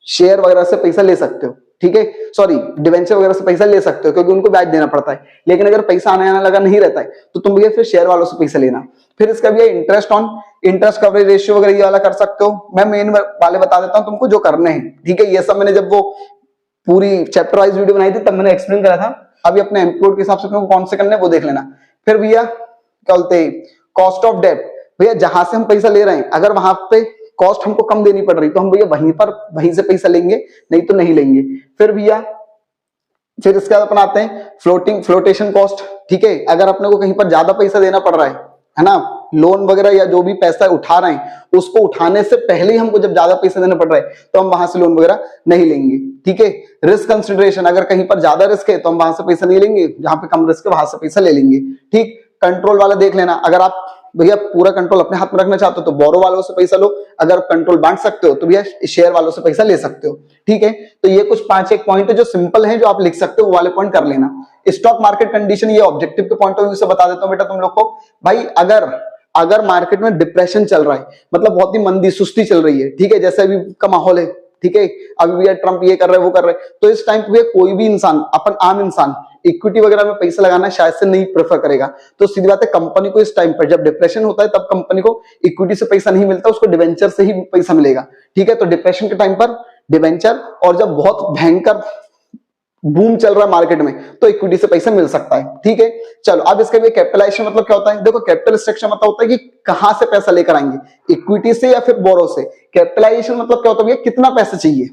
शेयर वगैरह से पैसा ले सकते हो। ठीक है, सॉरी डिवेंचर वगैरह से पैसा ले सकते हो क्योंकि उनको ब्याज देना पड़ता है। लेकिन अगर पैसा आने आना लगा नहीं रहता है तो तुम भैया फिर शेयर वालों से पैसा लेना। फिर इसका भैया interest on interest coverage ratio वगैरह ये वाला कर सकते हो। मैं मेन वाले बता देता हूं तुमको जो करने हैं, ठीक है। ये सब मैंने जब वो पूरी चैप्टर वाइज वीडियो बनाई थी तब मैंने एक्सप्लेन करा था। अभी अपने एम्प्लॉय के हिसाब से तुमको कौन से करने वो देख लेना। फिर भैया क्या बोलते हैं, कॉस्ट ऑफ डेट, भैया जहां से हम पैसा ले रहे हैं अगर वहां पे कॉस्ट हमको कम देनी पड़ रही तो हम भैया वहीं से पैसा लेंगे, नहीं तो नहीं लेंगे। फिर इसके बाद अपन आते हैं फ्लोटेशन कॉस्ट, ठीक है। अगर अपने को कहीं पर ज्यादा पैसा देना पड़ रहा है ना, लोन वगैरह या जो भी पैसा उठा रहे हैं उसको उठाने से पहले ही हमको जब ज्यादा पैसा देना पड़ रहा है तो हम वहां से लोन वगैरह नहीं लेंगे, ठीक है। रिस्क कंसिडरेशन, अगर कहीं पर ज्यादा रिस्क है तो हम वहां से पैसा नहीं लेंगे, जहां पे कम रिस्क है वहां से पैसा ले लेंगे, ठीक। कंट्रोल वाला देख लेना, अगर आप भैया पूरा कंट्रोल अपने हाथ में रखना चाहते हो तो बोरो वालों से पैसा लो, अगर कंट्रोल बांट सकते हो तो भैया शेयर वालों से पैसा ले सकते हो, ठीक है। तो ये कुछ 5 पॉइंट है जो सिंपल है, जो आप लिख सकते हो, वो वाले पॉइंट कर लेना। स्टॉक मार्केट कंडीशन, ये ऑब्जेक्टिव के पॉइंट ऑफ व्यू से बता देता हूं बेटा तुम लोग को। भाई अगर मार्केट में डिप्रेशन चल रहा है, मतलब बहुत ही मंदी सुस्ती चल रही है, ठीक है, जैसे अभी का माहौल है, ठीक है, अभी भैया ट्रम्प ये कर रहे हैं वो कर रहे हैं, तो इस टाइम पे कोई भी इंसान, अपन आम इंसान इक्विटी वगैरह में पैसा लगाना शायद से नहीं प्रेफर करेगा। तो सीधी बात है, कंपनी को इस टाइम पर जब डिप्रेशन होता है तब कंपनी को इक्विटी से पैसा नहीं मिलता, उसको डिवेंचर से ही पैसा मिलेगा, ठीक है। तो डिप्रेशन के टाइम पर डिवेंचर, और जब बहुत भयंकर बूम चल रहा है मार्केट में तो इक्विटी से पैसा मिल सकता है, ठीक है। चलो अब इसका भी कैपिटलाइजेशन मतलब क्या होता है, देखो कैपिटल स्ट्रक्चर मतलब होता है कि कहां से पैसा लेकर आएंगे, इक्विटी से या फिर बोरो से। कैपिटलाइजेशन मतलब क्या होता है, कितना पैसा चाहिए,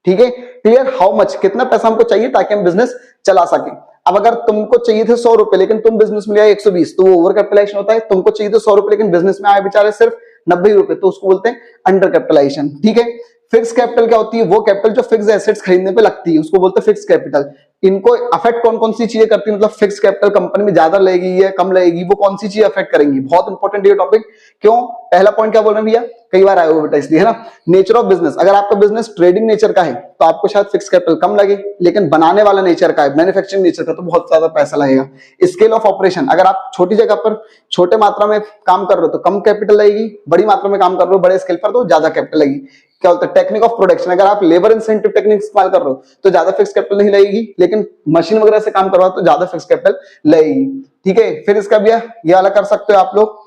ठीक है, क्लियर, हाउ मच, कितना पैसा हमको चाहिए ताकि हम बिजनेस चला सके। अब अगर तुमको चाहिए थे 100 रुपए लेकिन तुम बिजनेस में आए 120 तो वो ओवर कैपिटलाइजेशन होता है। तुमको चाहिए थे 100 रुपए लेकिन बिजनेस में आए बेचारे सिर्फ 90 रुपए, तो उसको बोलते हैं अंडर कैपिटलाइजेशन, ठीक है। फिक्स कैपिटल क्या होती है, वो कैपिटल जो फिक्स एसेट्स खरीदने पे लगती है उसको बोलते हैं फिक्स कैपिटल। इनको अफेक्ट कौन कौन सी चीजें करती है, मतलब फिक्स कैपिटल कंपनी में ज्यादा लगेगी या कम लगेगी, वो कौन सी चीज अफेक्ट करेंगी, बहुत इंपॉर्टेंट ये टॉपिक। क्यों, पहला पॉइंट क्या बोल रहे हैं भैया, कई बार आया हुआ बेटा इसलिए, है ना। नेचर ऑफ बिजनेस, अगर आपका बिजनेस ट्रेडिंग नेचर का है तो आपको शायद फिक्स कैपिटल कम लगे, लेकिन बनाने वाला नेचर का है, मैन्युफैक्चरिंग नेचर का, तो बहुत ज्यादा पैसा लगेगा। स्केल ऑफ ऑपरेशन, अगर आप छोटी जगह पर छोटे मात्रा में काम कर रहे हो तो कम कैपिटल लगेगी, बड़ी मात्रा में काम कर रहे हो बड़े स्केल पर तो ज्यादा कैपिटल लगेगी। क्या होता है, टेक्निक ऑफ प्रोडक्शन, अगर आप लेबर इंसेंटिव टेक्निक इस्तेमाल कर रहे हो तो ज्यादा फिक्स कैपिटल नहीं लगेगी, लेकिन मशीन वगैरह से काम करवाओ तो ज्यादा फिक्स कैपिटल लगेगी, ठीक है। फिर इसका भी ये वाला कर सकते हो आप लोग,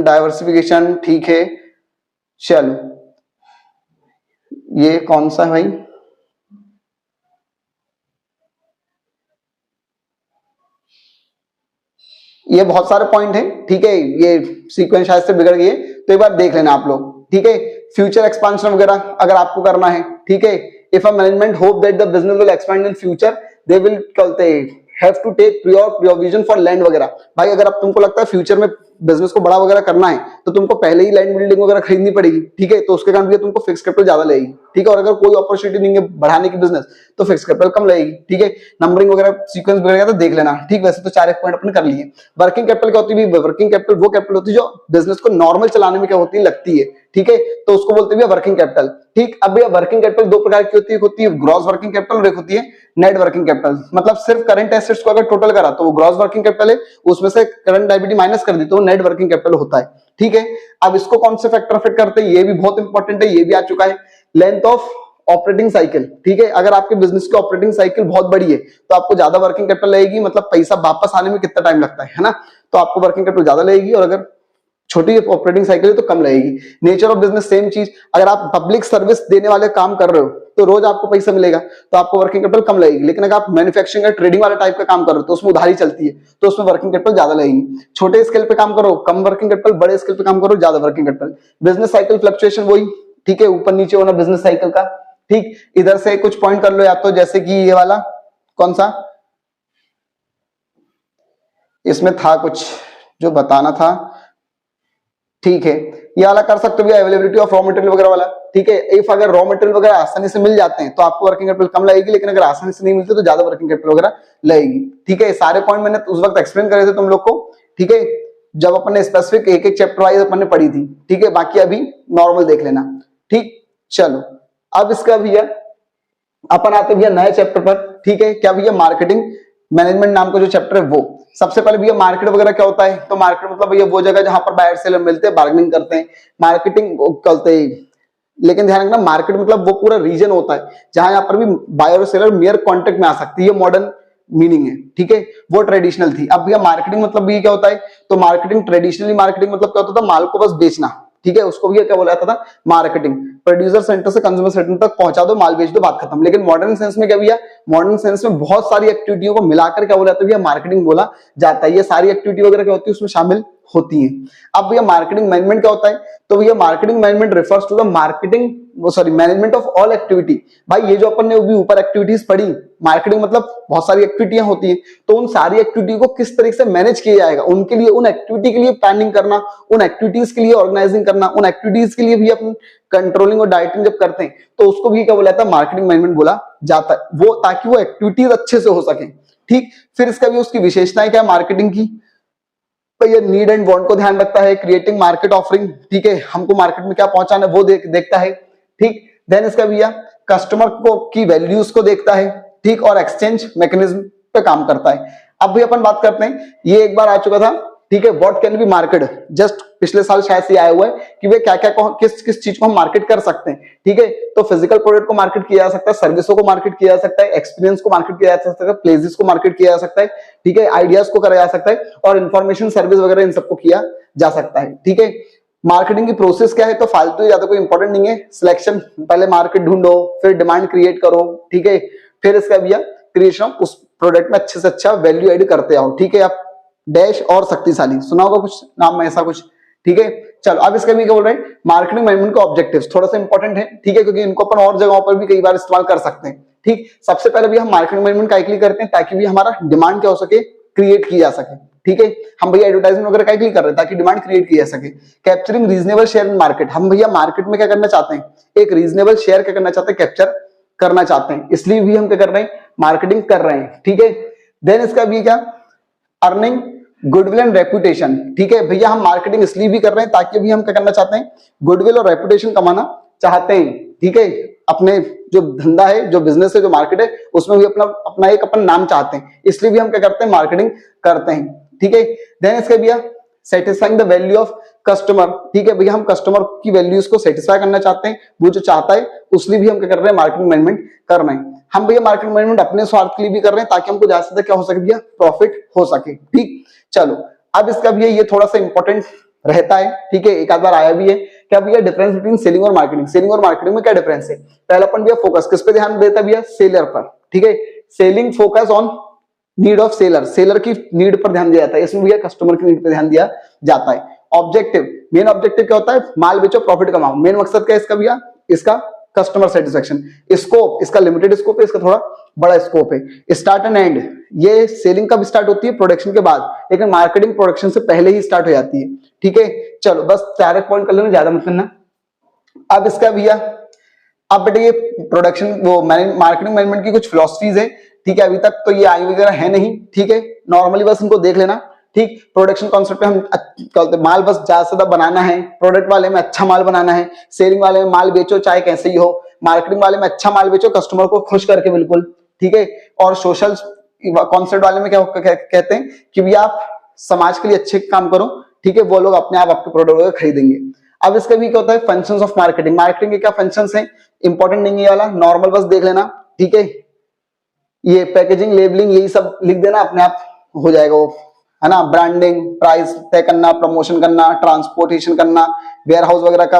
डाइवर्सिफिकेशन, ठीक है। चलो ये कौन सा है भाई, ये बहुत सारे पॉइंट हैं, ठीक है, ये सीक्वेंस शायद से बिगड़ गई है तो एक बार देख लेना आप लोग, ठीक है। फ्यूचर एक्सपेंशन वगैरह अगर आपको करना है, ठीक है। If a management hope that the business will expand in future they will have to take prior provision for land वगैरह। भाई अगर अब तुमको लगता है फ्यूचर में बिजनेस को बड़ा वगैरह करना है तो तुमको पहले ही लैंड बिल्डिंग वगैरह खरीदनी पड़ेगी, ठीक है, तो उसके कारण भी तुमको फिक्स कैपिटल ज्यादा लगेगी, ठीक है। और अगर कोई अपॉर्चुनिटी नहीं है बढ़ाने की बिजनेस तो फिक्स कैपिटल कम लगेगी, ठीक है। नंबरिंग वगैरह सीक्वेंस वगैरह तो देख लेना, ठीक। वैसे तो 4 पॉइंट अपने कर लिए। वर्किंग कैपिटल क्या होती है, वर्किंग कैपिटल वो कैपिटल होती है जो बिजनेस को नॉर्मल चलाने में क्या होती है, लगती है, ठीक है, तो उसको बोलते हैं वर्किंग कैपिटल, ठीक। अब भैया वर्किंग कैपिटल दो प्रकार की होती है ग्रॉस वर्किंग कैपिटल और एक होती है नेट वर्किंग कैपिटल। मतलब सिर्फ करंट एसेट्स को अगर टोटल करा तो वो ग्रॉस वर्किंग कैपिटल है, उसमें से करंट लायबिलिटी माइनस कर दी तो वो नेट वर्किंग कैपिटल होता है, ठीक है। अब इसको कौन से फैक्टर अफेक्ट करते हैं, ये भी बहुत इंपॉर्टेंट है, ये भी आ चुका है। लेंथ ऑफ ऑपरेटिंग साइकिल, ठीक है, अगर आपके बिजनेस की ऑपरेटिंग साइकिल बहुत बड़ी है तो आपको ज्यादा वर्किंग कैपिटल लगेगी, मतलब पैसा वापस आने में कितना टाइम लगता है ना, तो आपको वर्किंग कैपिटल ज्यादा लगेगी, और अगर छोटी ऑपरेटिंग साइकिल है तो कम लगेगी। नेचर ऑफ बिजनेस सेम चीज, अगर आप पब्लिक सर्विस देने वाले काम कर रहे हो तो रोज आपको पैसा मिलेगा तो आपको वर्किंग कैपिटल कम लगेगी, लेकिन अगर आप मैन्युफैक्चरिंग या ट्रेडिंग वाले टाइप का काम कर रहे हो तो उसमें उधारी चलती है तो उसमें वर्किंग कैपिटल ज्यादा लगेगी। छोटे स्केल पे काम करो कम वर्किंग कैपिटल, बड़े स्केल पे काम करो ज्यादा working capital. Business cycle fluctuation वही, ठीक है, ऊपर नीचे होना बिजनेस साइकिल का, ठीक। इधर से कुछ पॉइंट कर लो, या तो जैसे कि ये वाला कौन सा, इसमें था कुछ जो बताना था, ठीक है, ये वाला कर सकते हो भैया, अवेलेबिलिटी ऑफ रॉ मटेरियल वगैरह वाला, ठीक है। इफ अगर रॉ मटेरियल वगैरह आसानी से मिल जाते हैं तो आपको वर्किंग कैपिटल कम लगेगी, लेकिन अगर आसानी से नहीं मिलते तो ज्यादा वर्किंग कैपिटल वगैरह लगेगी, ठीक है। सारे पॉइंट मैंने उस वक्त एक्सप्लेन करे थे तुम लोग को, ठीक है, जब अपन ने स्पेसिफिक एक एक चैप्टर वाइज अपन ने पढ़ी थी, ठीक है। बाकी अभी नॉर्मल देख लेना, ठीक। चलो अब इसका भैया अपन आते भैया नए चैप्टर पर, ठीक है। क्या भैया, मार्केटिंग मैनेजमेंट नाम का जो चैप्टर है वो। सबसे पहले भैया मार्केट वगैरह क्या होता है, तो मार्केट मतलब भैया वो जगह जहां पर बायर सेलर मिलते हैं, बार्गेनिंग करते हैं। मार्केटिंग करते हैं, लेकिन ध्यान रखना मार्केट मतलब वो पूरा रीजन होता है जहां यहाँ पर भी बायर और सेलर मेयर कॉन्टेक्ट में आ सकती है, ये मॉडर्न मीनिंग है, ठीक है। वो ट्रेडिशनल थी। अब भैया मार्केटिंग मतलब भी क्या होता है, तो मार्केटिंग ट्रेडिशनली मार्केटिंग मतलब क्या होता था, माल को बस बेचना, ठीक है, उसको भी क्या बोला जाता था, मार्केटिंग। प्रोड्यूसर सेंटर से कंज्यूमर सेंटर तक पहुंचा दो, माल बेच दो, बात खत्म। लेकिन मॉडर्न सेंस में क्या भैया, मॉडर्न सेंस में बहुत सारी एक्टिविटियों को मिलाकर क्या बोला जाता है भैया, मार्केटिंग बोला जाता है। ये सारी एक्टिविटी वगैरह क्या होती है उसमें शामिल होती है। अब भैया मार्केटिंग मैनेजमेंट क्या होता है, तो भैया marketing management refers to the marketing sorry management of all activity. भाई ये जो अपन ने भी ऊपर एक्टिविटीज पढ़ी, मार्केटिंग मतलब बहुत सारी एक्टिविटियां होती है, तो उन सारी एक्टिविटी को किस तरीके से मैनेज किया जाएगा, उनके लिए उन एक्टिविटी के लिए प्लानिंग करना, उन एक्टिविटीज के लिए ऑर्गेनाइजिंग करना, उन एक्टिविटीज के लिए भी अपन कंट्रोलिंग और डाइटिंग जब करते हैं तो उसको भी क्या बोला जाता है, मार्केटिंग मैनेजमेंट बोला जाता है। वो ताकि वो एक्टिविटीज अच्छे से हो सके, ठीक। फिर इसका भी उसकी विशेषताएं क्या है मार्केटिंग की, तो ये नीड एंड वांट को ध्यान रखता है, क्रिएटिंग मार्केट ऑफरिंग, ठीक है, हमको मार्केट में क्या पहुंचाना है वो देखता है, ठीक। देन इसका भैया कस्टमर को की वैल्यूज को देखता है, ठीक, और एक्सचेंज मैकेनिज्म पे काम करता है। अब भी अपन बात करते हैं, ये एक बार आ चुका था, ठीक है, what can be market, just पिछले साल शायद से आया हुआ है कि वे क्या क्या किस किस चीज को हम मार्केट कर सकते हैं, ठीक है। तो फिजिकल प्रोडक्ट को मार्केट किया जा सकता है, सर्विसों को मार्केट किया जा सकता है, एक्सपीरियंस को मार्केट किया जा सकता है, प्लेसेस को मार्केट किया जा सकता है, ठीक है, आइडियाज को करा जा सकता है, और इन्फॉर्मेशन सर्विस वगैरह इन सबको किया जा सकता है, ठीक है। मार्केटिंग की प्रोसेस क्या है, तो फालतू ज्यादा कोई इंपॉर्टेंट नहीं है। सिलेक्शन, पहले मार्केट ढूंढो, फिर डिमांड क्रिएट करो, ठीक है, फिर इसका भैया क्रिएशन उस प्रोडक्ट में अच्छे से अच्छा वैल्यू एड करते आओ, ठीक है। आप डैश और शक्तिशाली सुना होगा कुछ नाम में ऐसा कुछ, ठीक है। चलो अब इसका भी क्या बोल रहे हैं, मार्केटिंग मैनेजमेंट का ऑब्जेक्टिव्स थोड़ा सा इंपॉर्टेंट है, ठीक है, क्योंकि इनको अपन और जगहों पर भी कई बार इस्तेमाल कर सकते हैं, ठीक। सबसे पहले भी हम मार्केटिंग मैनेजमेंट का लिए करते हैं ताकि भी हमारा डिमांड क्या हो सके, क्रिएट की जा सके, ठीक है। हम भैया एडवर्टाइजमेंट वगैरह का लिए कर रहे हैं ताकि डिमांड क्रिएट की जा सके। Capturing reasonable share in market, हम भैया मार्केट में क्या करना चाहते हैं, एक रीजनेबल शेयर क्या करना चाहते हैं, कैप्चर करना चाहते हैं, इसलिए भी हम क्या कर रहे हैं, मार्केटिंग कर रहे हैं, ठीक है। देन इसका भी क्या, अर्निंग गुडविल एंड रेपुटेशन, ठीक है भैया, हम मार्केटिंग इसलिए भी कर रहे हैं ताकि भी हम क्या करना चाहते हैं, गुडविल और रेपुटेशन कमाना चाहते हैं, ठीक है। अपने जो धंधा है, जो बिजनेस है, जो मार्केट है, उसमें भी अपना अपना एक अपन नाम चाहते हैं, इसलिए भी हम क्या करते हैं, मार्केटिंग करते हैं, ठीक है। देन इसके भैया satisfying the value of customer, ठीक है भैया, हम कस्टमर की वैल्यूज को सेटिस्फाई करना चाहते हैं, वो जो चाहता है उसलिए भी हम क्या कर रहे हैं, मार्केटिंग मैनेजमेंट कर रहे हैं। हम भैया मार्केटिंग मैनेजमेंट अपने स्वार्थ के लिए भी कर रहे हैं ताकि हमको ज्यादा से ज्यादा क्या हो सके भैया, प्रॉफिट हो सके, ठीक। चलो अब इसका भैया ये थोड़ा सा इंपॉर्टेंट रहता है, ठीक है, एक आध बार आया भी है। क्या भैया डिफरेंस बिटवीन सेलिंग और मार्केटिंग, सेलिंग और मार्केटिंग में क्या डिफरेंस है। पहला अपन भैया फोकस किस पे ध्यान देता है भैया, सेलर पर, ठीक है। Selling focus on need of seller, seller की नीड पर ध्यान दिया जाता है, इसमें भैया कस्टमर की नीड पर ध्यान दिया जाता है। ऑब्जेक्टिव, मेन ऑब्जेक्टिव क्या होता है, माल बेचो प्रॉफिट कमाओ, मेन मकसद क्या है इसका भैया, इसका कस्टमर सेटिस्फेक्शन। स्कोप, इसका लिमिटेड स्कोप है, इसका थोड़ा बड़ा स्कोप है। स्टार्ट एंड एंड, ये सेलिंग कब स्टार्ट होती है, प्रोडक्शन के बाद, लेकिन मार्केटिंग प्रोडक्शन से पहले ही स्टार्ट हो जाती है, ठीक है। चलो बस 4 पॉइंट कर लेना, ज्यादा मत करना। अब इसका भैया, अब बेटे ये प्रोडक्शन वो मार्केटिंग मैनेजमेंट की कुछ फिलॉसफीज है, ठीक है, अभी तक तो ये आई वगैरह है नहीं, ठीक है, नॉर्मली बस इनको देख लेना, ठीक। प्रोडक्शन कॉन्सेप्ट पे हम कहते माल बस ज्यादा से ज्यादा बनाना है, प्रोडक्ट वाले में अच्छा माल बनाना है, सेलिंग वाले में माल बेचो चाहे कैसे ही हो, मार्केटिंग वाले में अच्छा माल बेचो कस्टमर को खुश करके, बिल्कुल, ठीक है। और सोशल कॉन्सेप्ट वाले में क्या कहते हैं कि भैया आप समाज के लिए अच्छे काम करो, ठीक है, वो लोग अपने आप आपके प्रोडक्ट वगैरह खरीदेंगे। अब इसका भी क्या होता है, फंक्शंस ऑफ मार्केटिंग, मार्केटिंग के क्या फंक्शंस हैं, इंपॉर्टेंट नहीं है वाला, नॉर्मल बस देख लेना, ठीक है। ये पैकेजिंग, लेबलिंग, यही सब लिख देना, अपने आप हो जाएगा वो, है ना। ब्रांडिंग, प्राइस तय करना, प्रमोशन करना, ट्रांसपोर्टेशन करना, वेयर हाउस वगैरह का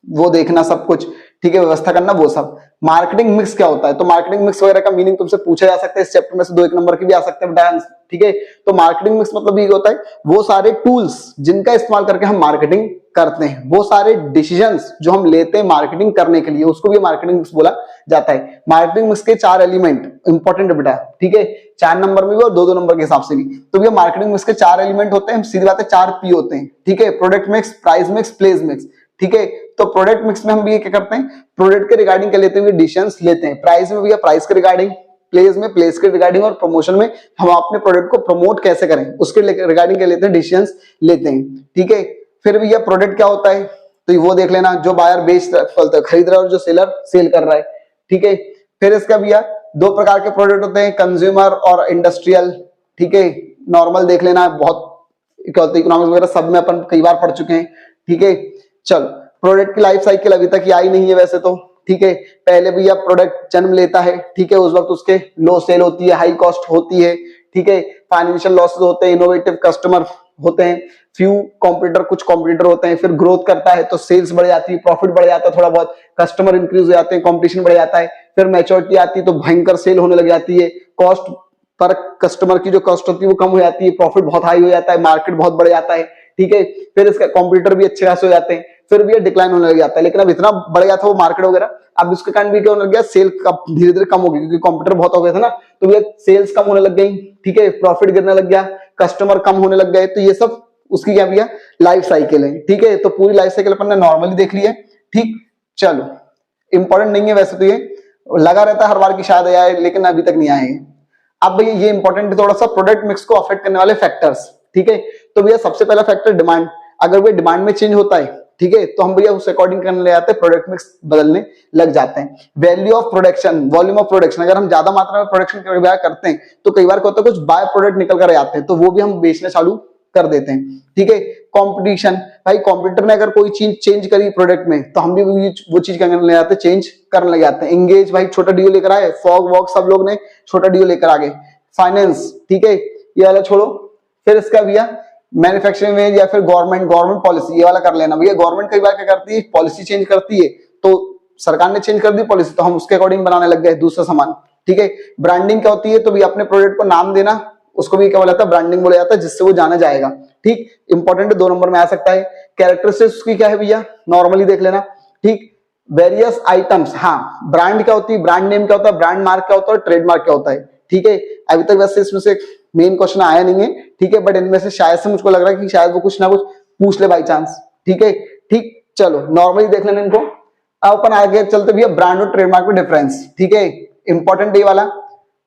वो देखना सब कुछ, ठीक है, व्यवस्था करना, वो सब। मार्केटिंग मिक्स क्या होता है, तो मार्केटिंग मिक्स वगैरह का मीनिंग तुमसे पूछा जा सकता है, इस चैप्टर में से 2-1 नंबर के भी आ सकते हैं डांस, ठीक है। तो मार्केटिंग मिक्स मतलब ये होता है वो सारे टूल्स जिनका इस्तेमाल करके हम मार्केटिंग करते हैं, वो सारे डिसीजंस जो हम लेते हैं मार्केटिंग करने के लिए, उसको भी मार्केटिंग मिक्स बोला जाता है। मार्केटिंग मिक्स के 4 एलिमेंट इंपॉर्टेंट है बेटा, ठीक है, 4 नंबर में भी और 2-2 नंबर के हिसाब से भी। तो भैया मार्केटिंग मिक्स के 4 एलिमेंट होते हैं, सीधी बात है 4 पी होते हैं, ठीक है। Product mix, price mix, place mix, ठीक है। तो प्रोडक्ट मिक्स में हम भी क्या करते हैं, प्रोडक्ट के रिगार्डिंग क्या लेते हैं, डिसीजंस लेते हैं। प्राइस में भैया प्राइस के रिगार्डिंग, प्लेस में प्लेस के रिगार्डिंग, और प्रमोशन में हम अपने प्रोडक्ट को प्रमोट कैसे करें उसके रिगार्डिंग क्या लेते हैं, डिसीजंस लेते हैं, ठीक है। फिर भैया प्रोडक्ट क्या होता है, तो वो देख लेना, जो बायर खरीद रहा है और जो सेलर सेल कर रहा है, ठीक है। फिर इसका भैया 2 प्रकार के प्रोडक्ट होते हैं, कंज्यूमर और इंडस्ट्रियल, ठीक है। नॉर्मल देख लेना, बहुत क्या होता है इकोनॉमिक्स वगैरह सब में अपन कई बार पढ़ चुके हैं, ठीक है। चलो प्रोडक्ट की लाइफ साइकिल अभी तक आई नहीं है वैसे तो, ठीक है। पहले भैया प्रोडक्ट जन्म लेता है, ठीक है, उस वक्त उसके लो सेल होती है, हाई कॉस्ट होती है, ठीक है, फाइनेंशियल लॉसेस होते हैं, इनोवेटिव कस्टमर होते हैं, फ्यू कॉम्पिटिटर, कुछ कॉम्पिटिटर होते हैं, फिर ग्रोथ करता है तो सेल्स बढ़ जाती है, प्रॉफिट बढ़ जाता है, थोड़ा बहुत कस्टमर इंक्रीज हो जाते हैं, कंपटीशन बढ़ जाता है, फिर मैच्योरिटी आती है तो भयंकर सेल होने लग जाती है, कॉस्ट पर कस्टमर की जो कॉस्ट होती है वो कम हो जाती है, प्रॉफिट बहुत हाई हो जाता है, मार्केट बहुत बढ़ जाता है, ठीक है, फिर इसका कॉम्पिटिटर भी अच्छे खासे हो जाते हैं, फिर भी ये डिक्लाइन होने लग जाता है। लेकिन अब इतना बढ़ गया था वो मार्केट वगैरह, अब इसके कारण भी क्या होने लग गया, सेल धीरे धीरे कम हो गई क्योंकि कॉम्पिटिटर बहुत हो गए थे ना, तो ये सेल्स कम होने लग गई, ठीक है, प्रॉफिट गिरने लग गया, कस्टमर कम होने लग गए, तो ये सब उसकी क्या भैया लाइफ साइकिल है, ठीक है। तो पूरी लाइफ साइकिल अपन ने नॉर्मली देख ली है, ठीक। चलो, इंपॉर्टेंट नहीं है वैसे तो, ये लगा रहता है हर बार की शायद आए, लेकिन अभी तक नहीं आए। अब भैया ये इंपॉर्टेंट है थोड़ा सा, प्रोडक्ट मिक्स को अफेक्ट करने वाले फैक्टर्स, ठीक है। तो भैया सबसे पहला फैक्टर डिमांड, अगर वो डिमांड में चेंज होता है, ठीक है, तो हम भैया उस अकॉर्डिंग करने ले जाते हैं, प्रोडक्ट मिक्स बदलने लग जाते हैं। Value of production, volume of production, अगर हम ज्यादा मात्रा में प्रोडक्शन करते हैं तो कई बार क्या होता है कुछ बाय प्रोडक्ट निकल कर आते हैं, तो वो भी हम बेचना चालू कर देते हैं, ठीक है। कंपटीशन, भाई कंपटीटर ने अगर कोई चीज चेंज करी प्रोडक्ट में तो हम भी वो चीज करने लग जाते हैं, चेंज करने लग जाते हैं। एंगेज, भाई छोटा डीओ लेकर आए, फॉग वॉग सब लोग ने छोटा डीओ लेकर आ गए। फाइनेंस, ठीक है, ये वाला छोड़ो, फिर इसका भैया मैन्युफैक्चरिंग में या फिर गवर्नमेंट पॉलिसी, ये वाला कर लेना भैया। गवर्नमेंट कई बार क्या करती है, पॉलिसी चेंज करती है, तो सरकार ने चेंज कर दी पॉलिसी तो हम उसके अकॉर्डिंग बनाने लग गए दूसरा सामान, ठीक है। ब्रांडिंग क्या होती है, तो भैया अपने प्रोडक्ट को नाम देना, उसको भी क्या बोला जाता है, ब्रांडिंग बोला जाता है, जिससे वो जाना जाएगा, ठीक। इंपॉर्टेंट 2 नंबर में आ सकता है। कैरेक्टरिस्टिक्स उसकी क्या है भैया, नॉर्मली देख लेना, ठीक। वेरियस आइटम्स, हाँ, ब्रांड क्या होती है, ब्रांड नेम क्या होता है, ब्रांड मार्क क्या होता है, ट्रेडमार्क क्या होता है, ठीक है। अभी तक वैसे इसमें से मेन क्वेश्चन आया नहीं है, ठीक है, बट इनमें से शायद से मुझको लग रहा है कि शायद वो कुछ ना कुछ पूछ ले बाई चांस, ठीक है, ठीक। चलो नॉर्मली देख लेना इनको। अब अपन आगे चलते भैया, ब्रांड और ट्रेडमार्क में डिफरेंस, ठीक है, इंपॉर्टेंट ये वाला,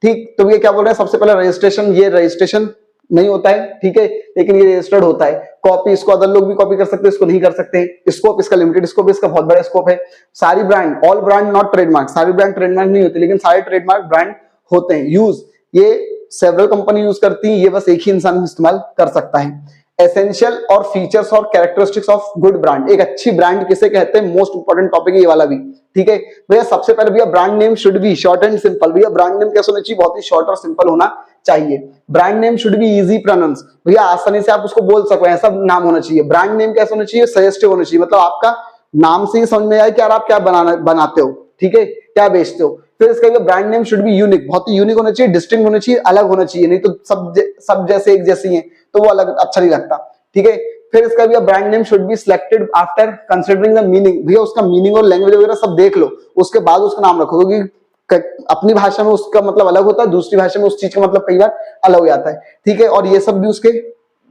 ठीक। तो ये क्या बोल रहे हैं, सबसे पहले रजिस्ट्रेशन, ये रजिस्ट्रेशन नहीं होता है, ठीक है, लेकिन ये रजिस्टर्ड होता है। कॉपी, इसको अदर लोग भी कॉपी कर सकते हैं, इसको नहीं कर सकते। स्कोप, इसका लिमिटेड स्कोप, इसका बहुत बड़ा स्कोप है। सारी brand, all brand not trademark, सारी ब्रांड ट्रेडमार्क नहीं होती, लेकिन सारे ट्रेडमार्क ब्रांड होते हैं। यूज, ये सेवरल कंपनी यूज करती है, ये बस एक ही इंसान इस्तेमाल कर सकता है। एसेंशियल और फीचर्स और कैरेक्टरिस्टिक्स ऑफ गुड ब्रांड, एक अच्छी ब्रांड किसे कहते हैं, मोस्ट इंपॉर्टेंट टॉपिक है ये वाला भी, ठीक है भैया। सबसे पहले भैया brand name should B short and simple, भैया ब्रांड नेम कैसा होना चाहिए, बहुत ही शॉर्ट और सिंपल होना चाहिए। Brand name should be easy pronounce, भैया आसानी से आप उसको बोल सको, ऐसा नाम होना चाहिए। ब्रांड नेम कैसा होना चाहिए, सजेस्टिव होना चाहिए, मतलब आपका नाम से ही समझ में आए कि यार आप क्या बनाते हो, ठीक है, क्या बेचते हो। फिर इसका brand name should be unique, बहुत ही यूनिक होना चाहिए, डिस्टिंक्ट होना चाहिए, अलग होना चाहिए, नहीं तो सब जैसे एक जैसे ही हैं तो वो अलग अच्छा नहीं लगता, ठीक है। फिर इसका भी brand name should be selected after considering the meaning, भैया उसका मीनिंग और लैंग्वेज वगैरह सब देख लो, उसके बाद उसका नाम रखो, क्योंकि अपनी भाषा में उसका मतलब अलग होता है, दूसरी भाषा में उस चीज का मतलब कई बार अलग हो जाता है, ठीक है। और ये सब भी उसके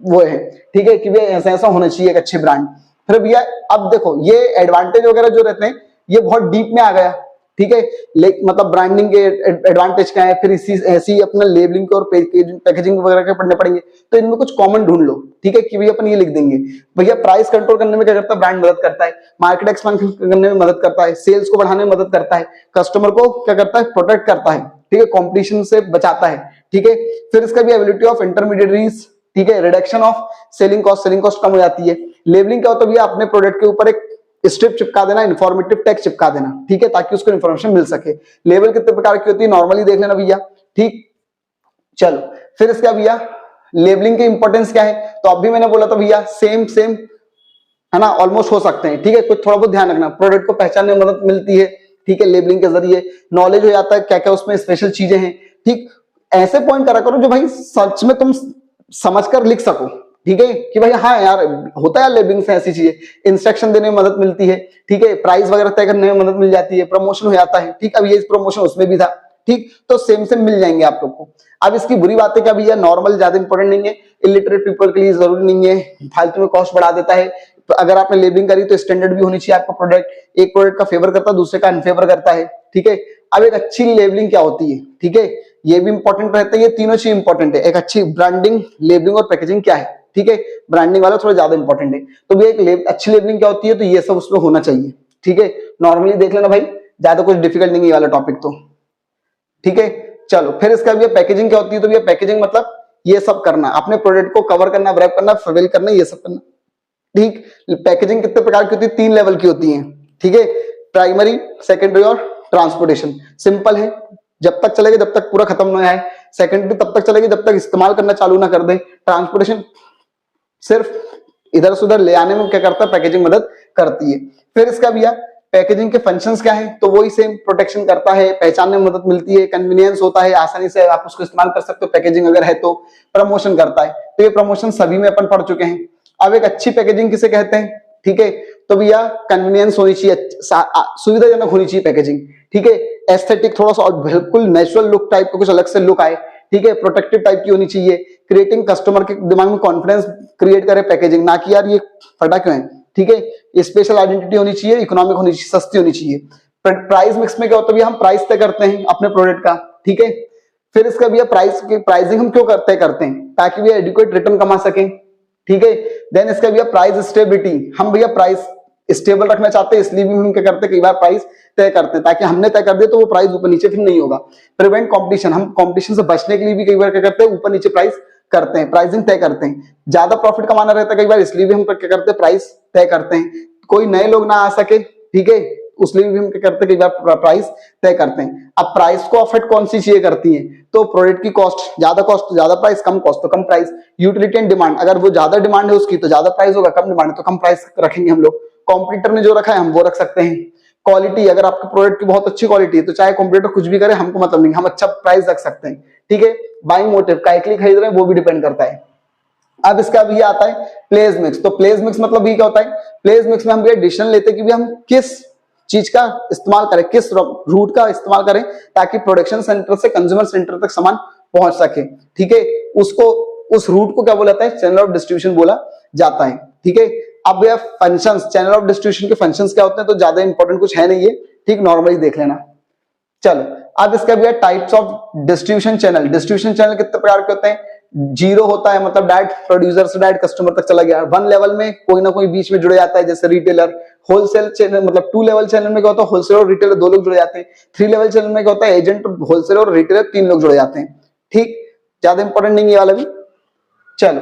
वो है, ठीक है, कि भैया ऐसा ऐसा होना चाहिए एक अच्छे ब्रांड। फिर भैया अब देखो ये एडवांटेज वगैरह जो रहते हैं ये बहुत डीप में आ गया, ठीक है, मतलब ब्रांडिंग के एडवांटेज क्या है, फिर इसी ऐसी अपना लेबलिंग के और पैकेजिंग वगैरह के पढ़ने पड़ेंगे, तो इनमें कुछ कॉमन ढूंढ लो, ठीक है, कि भैया अपन ये लिख देंगे। भैया प्राइस कंट्रोल करने में क्या करता है, ब्रांड मदद करता है। मार्केट एक्सपेंशन करने में मदद करता है, सेल्स को बढ़ाने में मदद करता है, कस्टमर को क्या करता है, प्रोटेक्ट करता है, ठीक है, कॉम्पिटिशन से बचाता है, ठीक है। फिर इसका भी एबिलिटी ऑफ इंटरमीडिएटरीज, ठीक है, रिडक्शन ऑफ सेलिंग कॉस्ट कम हो जाती है। लेबलिंग क्या होता है भैया, अपने प्रोडक्ट के ऊपर एक स्ट्रिप चिपका देना, इन्फॉर्मेटिव टैग चिपका देना, ठीक है, ताकि उसको इन्फॉर्मेशन मिल सके। लेबल कितने प्रकार की होती है, नॉर्मली देख लेना भैया, ठीक। चलो फिर इसका भैया लेबलिंग की इंपॉर्टेंस क्या है, तो अभी मैंने बोला था भैया सेम है ना, ऑलमोस्ट हो सकते हैं, ठीक है, कुछ थोड़ा बहुत ध्यान रखना, प्रोडक्ट को पहचानने में मदद मिलती है, ठीक है, लेबलिंग के जरिए नॉलेज हो जाता है क्या क्या उसमें स्पेशल चीजें हैं, ठीक। ऐसे पॉइंट करा करो जो भाई सच में तुम समझकर लिख सको, ठीक है, कि भाई हाँ यार होता है लेबलिंग से ऐसी चीजें, इंस्ट्रक्शन देने में मदद मिलती है, ठीक है, प्राइस वगैरह तय करने में मदद मिल जाती है, प्रमोशन हो जाता है, ठीक। अब ये प्रमोशन उसमें भी था, ठीक, तो सेम मिल जाएंगे आप लोग को। अब इसकी बुरी बातें क्या भैया, नॉर्मल ज्यादा इंपॉर्टेंट नहीं है, इलिटरेट पीपल के लिए जरूरी नहीं है, फालतू में कॉस्ट बढ़ा देता है। तो अगर आपने लेबलिंग करी तो स्टैंडर्ड भी होनी चाहिए आपका प्रोडक्ट, एक प्रोडक्ट का फेवर करता है दूसरे का अनफेवर करता है, ठीक है। अब एक अच्छी लेबलिंग क्या होती है, ठीक है, ये भी इंपॉर्टेंट रहता है, ये तीनों चीज इंपॉर्टेंट है, एक अच्छी ब्रांडिंग, लेबलिंग और पैकेजिंग क्या है, ठीक है, ब्रांडिंग वाला थोड़ा ज्यादा इंपॉर्टेंट है। तो भी एक अच्छी लेबलिंग क्या होती है, तो ये सब उसमें होना चाहिए, ठीक है, नॉर्मली देख लेना भाई, ज्यादा कुछ डिफिकल्ट नहीं है ये वाला टॉपिक तो, ठीक है। चलो फिर इसका भी पैकेजिंग क्या होती है, तो भैया पैकेजिंग मतलब ये सब करना, अपने प्रोडक्ट को कवर करना, रैप करना, फील करना, ये सब करना, ठीक, पैकेजिंग कितने प्रकार की होती है? 3 लेवल की होती है, ठीक है, प्राइमरी, सेकेंडरी और ट्रांसपोर्टेशन। सिंपल है, जब तक चलेगा जब तक पूरा खत्म ना आए। सेकेंडरी तब तक चलेगी जब तक इस्तेमाल करना चालू ना कर दें। ट्रांसपोर्टेशन सिर्फ इधर से उधर ले आने में क्या करता है? पैकेजिंग मदद करती है। फिर इसका भैया पैकेजिंग के फंक्शंस क्या है? तो वही सेम, प्रोटेक्शन करता है, पहचानने में मदद मिलती है, कन्वीनियंस होता है, आसानी से आप उसको इस्तेमाल कर सकते हो पैकेजिंग अगर है तो। प्रमोशन करता है, तो ये प्रमोशन सभी में अपन पढ़ चुके हैं। अब एक अच्छी पैकेजिंग किसे कहते हैं? ठीक है, तो भैया कन्वीनियंस होनी चाहिए, सुविधाजनक होनी चाहिए पैकेजिंग, ठीक है, एस्थेटिक थोड़ा सा और बिल्कुल नेचुरल लुक टाइप का कुछ अलग से लुक आए, ठीक है, प्रोटेक्टिव टाइप की होनी चाहिए, क्रिएटिंग कस्टमर के दिमाग में कॉन्फिडेंस क्रिएट करे पैकेजिंग, ना कि यार ये फटा क्यों है, ठीक है, स्पेशल आइडेंटिटी होनी चाहिए, इकोनॉमिक होनी चाहिए, सस्ती होनी चाहिए। प्राइस मिक्स में क्या होता है? हम प्राइस तय करते हैं अपने प्रोडक्ट का, ठीक है। फिर इसका भैया प्राइसिंग हम क्यों तय करते हैं? ताकि भैया एडिक्वेट रिटर्न कमा सकें, ठीक है। देन इसका भैया प्राइस स्टेबिलिटी, हम भैया प्राइस स्टेबल रखना चाहते हैं, इसलिए भी हम क्या करते हैं? कई बार प्राइस तय करते हैं, ताकि हमने तय कर दिया तो वो प्राइस ऊपर नीचे फिर नहीं होगा। प्रिवेंट कंपटीशन, हम कंपटीशन से बचने के लिए भी कई बार क्या करते हैं? ऊपर नीचे प्राइस करते हैं, प्राइसिंग तय करते हैं। ज्यादा प्रॉफिट कमाना रहता है कई बार, इसलिए भी हम क्या करते हैं? प्राइस तय करते हैं। कोई नए लोग ना आ सके, ठीक है, उसलिए भी हम क्या करते हैं? कई बार प्राइस तय करते हैं। अब प्राइस को अफेक्ट कौन सी चीजें करती हैं? तो प्रोडक्ट की कॉस्ट ज्यादा प्राइस, कम कॉस्ट तो कम प्राइस। यूटिलिटी एंड डिमांड, अगर वो ज्यादा डिमांड है उसकी तो ज्यादा प्राइस होगा, कम डिमांड है तो कम प्राइस रखेंगे हम लोग। कॉम्पिटिटर ने जो रखा है हम वो रख सकते हैं। क्वालिटी, अगर आपके प्रोडक्ट की बहुत अच्छी क्वालिटी है तो चाहे कॉम्पिटिटर कुछ भी करे हमको मतलब नहीं, हम अच्छा प्राइस रख सकते हैं, ठीक है। बाइंग मोटिव, काय के लिए खरीद रहे हैं वो भी डिपेंड करता है। अब इसका भी आता है प्लेस मिक्स, तो प्लेस मिक्स मतलब भी क्या होता है? प्लेस मिक्स में हम भी डिसीजन लेते हैं कि भी हम किस चीज का इस्तेमाल करें, किस रूट का इस्तेमाल करें, ताकि प्रोडक्शन सेंटर से कंज्यूमर सेंटर तक सामान पहुंच सके, ठीक है। उसको, उस रूट को क्या बोला जाता है? चैनल ऑफ डिस्ट्रीब्यूशन बोला जाता है, ठीक है। अब यह फंक्शंस, चैनल ऑफ डिस्ट्रीब्यूशन के फंक्शंस क्या होते हैं? तो ज्यादा इंपॉर्टेंट कुछ है नहीं है, ठीक, नॉर्मली देख लेना। चलो अब इसका भी है types of distribution channel. Distribution channel कितने प्रकार के होते हैं? जीरो होता है, मतलब डायरेक्ट प्रोड्यूसर से डायरेक्ट कस्टमर तक चला गया। 1 लेवल में कोई ना कोई बीच में जुड़े जाता है, जैसे रिटेलर। होलसेल चैनल, मतलब 2 लेवल चैनल में क्या होता है? होलसेल और रिटेलर 2 लोग जुड़े जाते हैं। 3 लेवल चैनल में क्या होता है? एजेंट, होलसेल और रिटेलर 3 लोग जुड़े जाते हैं, ठीक, ज्यादा इंपॉर्टेंट नहीं है वाला भी। चलो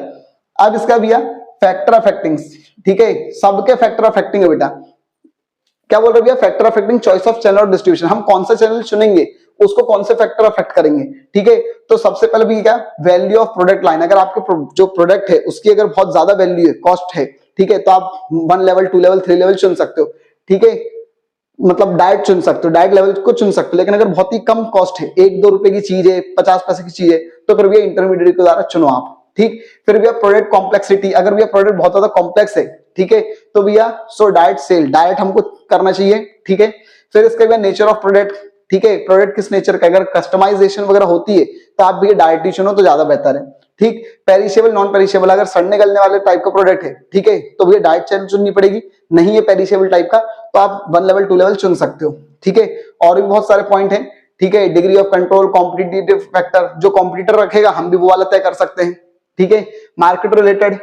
अब इसका भैया फैक्टर अफेक्टिंग, ठीक है, सबके फैक्टर अफेक्टिंग है बेटा। क्या बोल रहे भैया? Factor affecting choice of channel और डिस्ट्रीब्यूशन, हम कौन सा चैनल चुनेंगे उसको कौन से फैक्टर अफेक्ट करेंगे, ठीक है। तो सबसे पहले भी क्या? वैल्यू ऑफ प्रोडक्ट लाइन, अगर आपके जो प्रोडक्ट है उसकी अगर बहुत ज्यादा वैल्यू है, कॉस्ट है, ठीक है, तो आप 1 लेवल, 2 लेवल, 3 लेवल चुन सकते हो, ठीक है, मतलब डायरेक्ट चुन सकते हो, डायरेक्ट लेवल को चुन सकते हो। लेकिन अगर बहुत ही कम कॉस्ट है, 1-2 रुपए की चीज है, 50 पैसे की चीज है, तो फिर भैया इंटरमीडिएट के द्वारा चुनो आप, ठीक। फिर भैया प्रोडक्ट कॉम्प्लेक्सिटी, अगर भैया प्रोडक्ट बहुत ज्यादा कॉम्प्लेक्स है, ठीक है, तो भैया सो डायरेक्ट सेल, डायरेक्ट हमको करना चाहिए, ठीक है। फिर इसके बाद नेचर ऑफ प्रोडक्ट, ठीक है, प्रोडक्ट किस नेचर का, अगर कस्टमाइजेशन वगैरह होती है तो आप भैया डायरेक्ट ही चुनो तो ज्यादा बेहतर है, ठीक। पेरिशेबल, नॉन पेरिशेबल, अगर सड़ने गलने वाले टाइप का प्रोडक्ट है, ठीक है, तो भैया डायरेक्ट चैनल चुननी पड़ेगी। नहीं है पेरिशेबल टाइप का तो आप 1 लेवल, 2 लेवल चुन सकते हो, ठीक है। और भी बहुत सारे पॉइंट हैं, ठीक है। Degree of control, competitive factor, जो कॉम्पिटिटर रखेगा हम भी वो वाला तय कर सकते हैं, ठीक है। मार्केट रिलेटेड,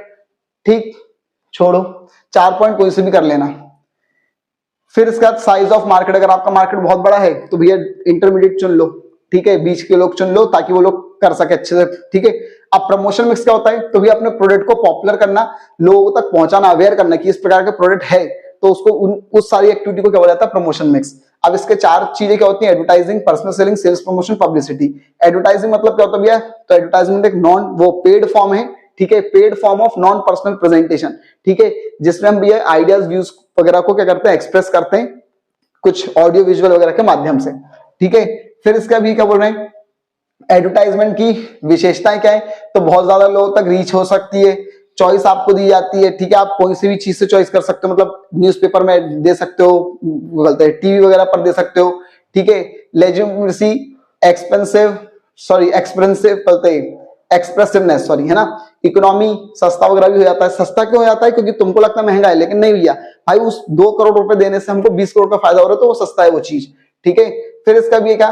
ठीक, छोड़ो, 4 पॉइंट कोई से भी कर लेना। फिर इसका साइज ऑफ मार्केट, अगर आपका मार्केट बहुत बड़ा है तो भैया इंटरमीडिएट चुन लो, ठीक है, बीच के लोग चुन लो ताकि वो लोग कर सके अच्छे से, ठीक है। अब प्रमोशन मिक्स क्या होता है? तो भैया अपने प्रोडक्ट को पॉपुलर करना, लोगों तक पहुंचाना, अवेयर करना कि इस प्रकार के प्रोडक्ट है, तो उसको उस सारी एक्टिविटी को क्या बोला जाता है? Promotion mix. अब इसके 4 चीजें क्या होती हैं? Advertising, personal selling, sales promotion, publicity. Advertising मतलब क्या होता है भैया? तो एडवर्टाइजमेंट एक वो पेड फॉर्म है, ठीक है, paid form of non personal presentation, ठीक है, जिसमें हम भैया आइडियाज, व्यूज वगैरह को क्या करते हैं? एक्सप्रेस करते हैं कुछ ऑडियो विजुअल वगैरह के माध्यम से, ठीक है। फिर इसका भी क्या बोल रहे हैं? एडवर्टाइजमेंट की विशेषताएं क्या है? तो बहुत ज्यादा लोगों तक रीच हो सकती है, चॉइस आपको दी जाती है, ठीक है, आप कोई सी भी चीज से चॉइस कर सकते हो, मतलब न्यूज़पेपर में दे सकते हो, बोलते हैं टीवी वगैरह पर दे सकते हो, ठीक है। लेजिटिमेसी, एक्सपेंसिव बोलते हैं, एक्सप्रेसिवनेस, सॉरी, है ना। इकोनॉमी, सस्ता वगैरह भी हो जाता है। सस्ता क्यों हो जाता है? क्योंकि तुमको लगता है महंगा है, लेकिन नहीं भैया, भाई उस 2 करोड़ रुपए देने से हमको 20 करोड़ का फायदा हो रहा है तो वो सस्ता है वो चीज, ठीक है। फिर इसका भी क्या?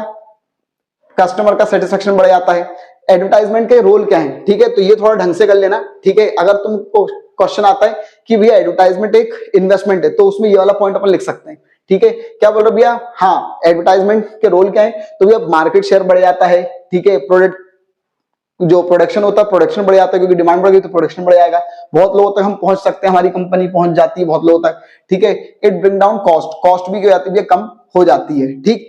कस्टमर का सेटिस्फेक्शन बढ़ जाता है। एडवर्टाइजमेंट के रोल क्या है, ठीक है, तो ये थोड़ा ढंग से कर लेना, ठीक है। अगर तुमको क्वेश्चन आता है कि भैया एडवर्टाइजमेंट एक इन्वेस्टमेंट है, तो उसमें ये वाला पॉइंट अपन लिख सकते हैं, ठीक है। क्या बोल रहे भैया? हाँ, एडवर्टाइजमेंट के रोल क्या है? तो भैया मार्केट शेयर बढ़ जाता है, ठीक है, प्रोडक्ट जो प्रोडक्शन होता है प्रोडक्शन बढ़ जाता है, क्योंकि डिमांड बढ़ गई तो प्रोडक्शन बढ़ जाएगा, बहुत लोगों तक हम पहुंच सकते हैं, हमारी कंपनी पहुंच जाती है बहुत लोगों तक, ठीक है। It bring down cost, cost भी क्या जाती है, कम हो जाती है, ठीक।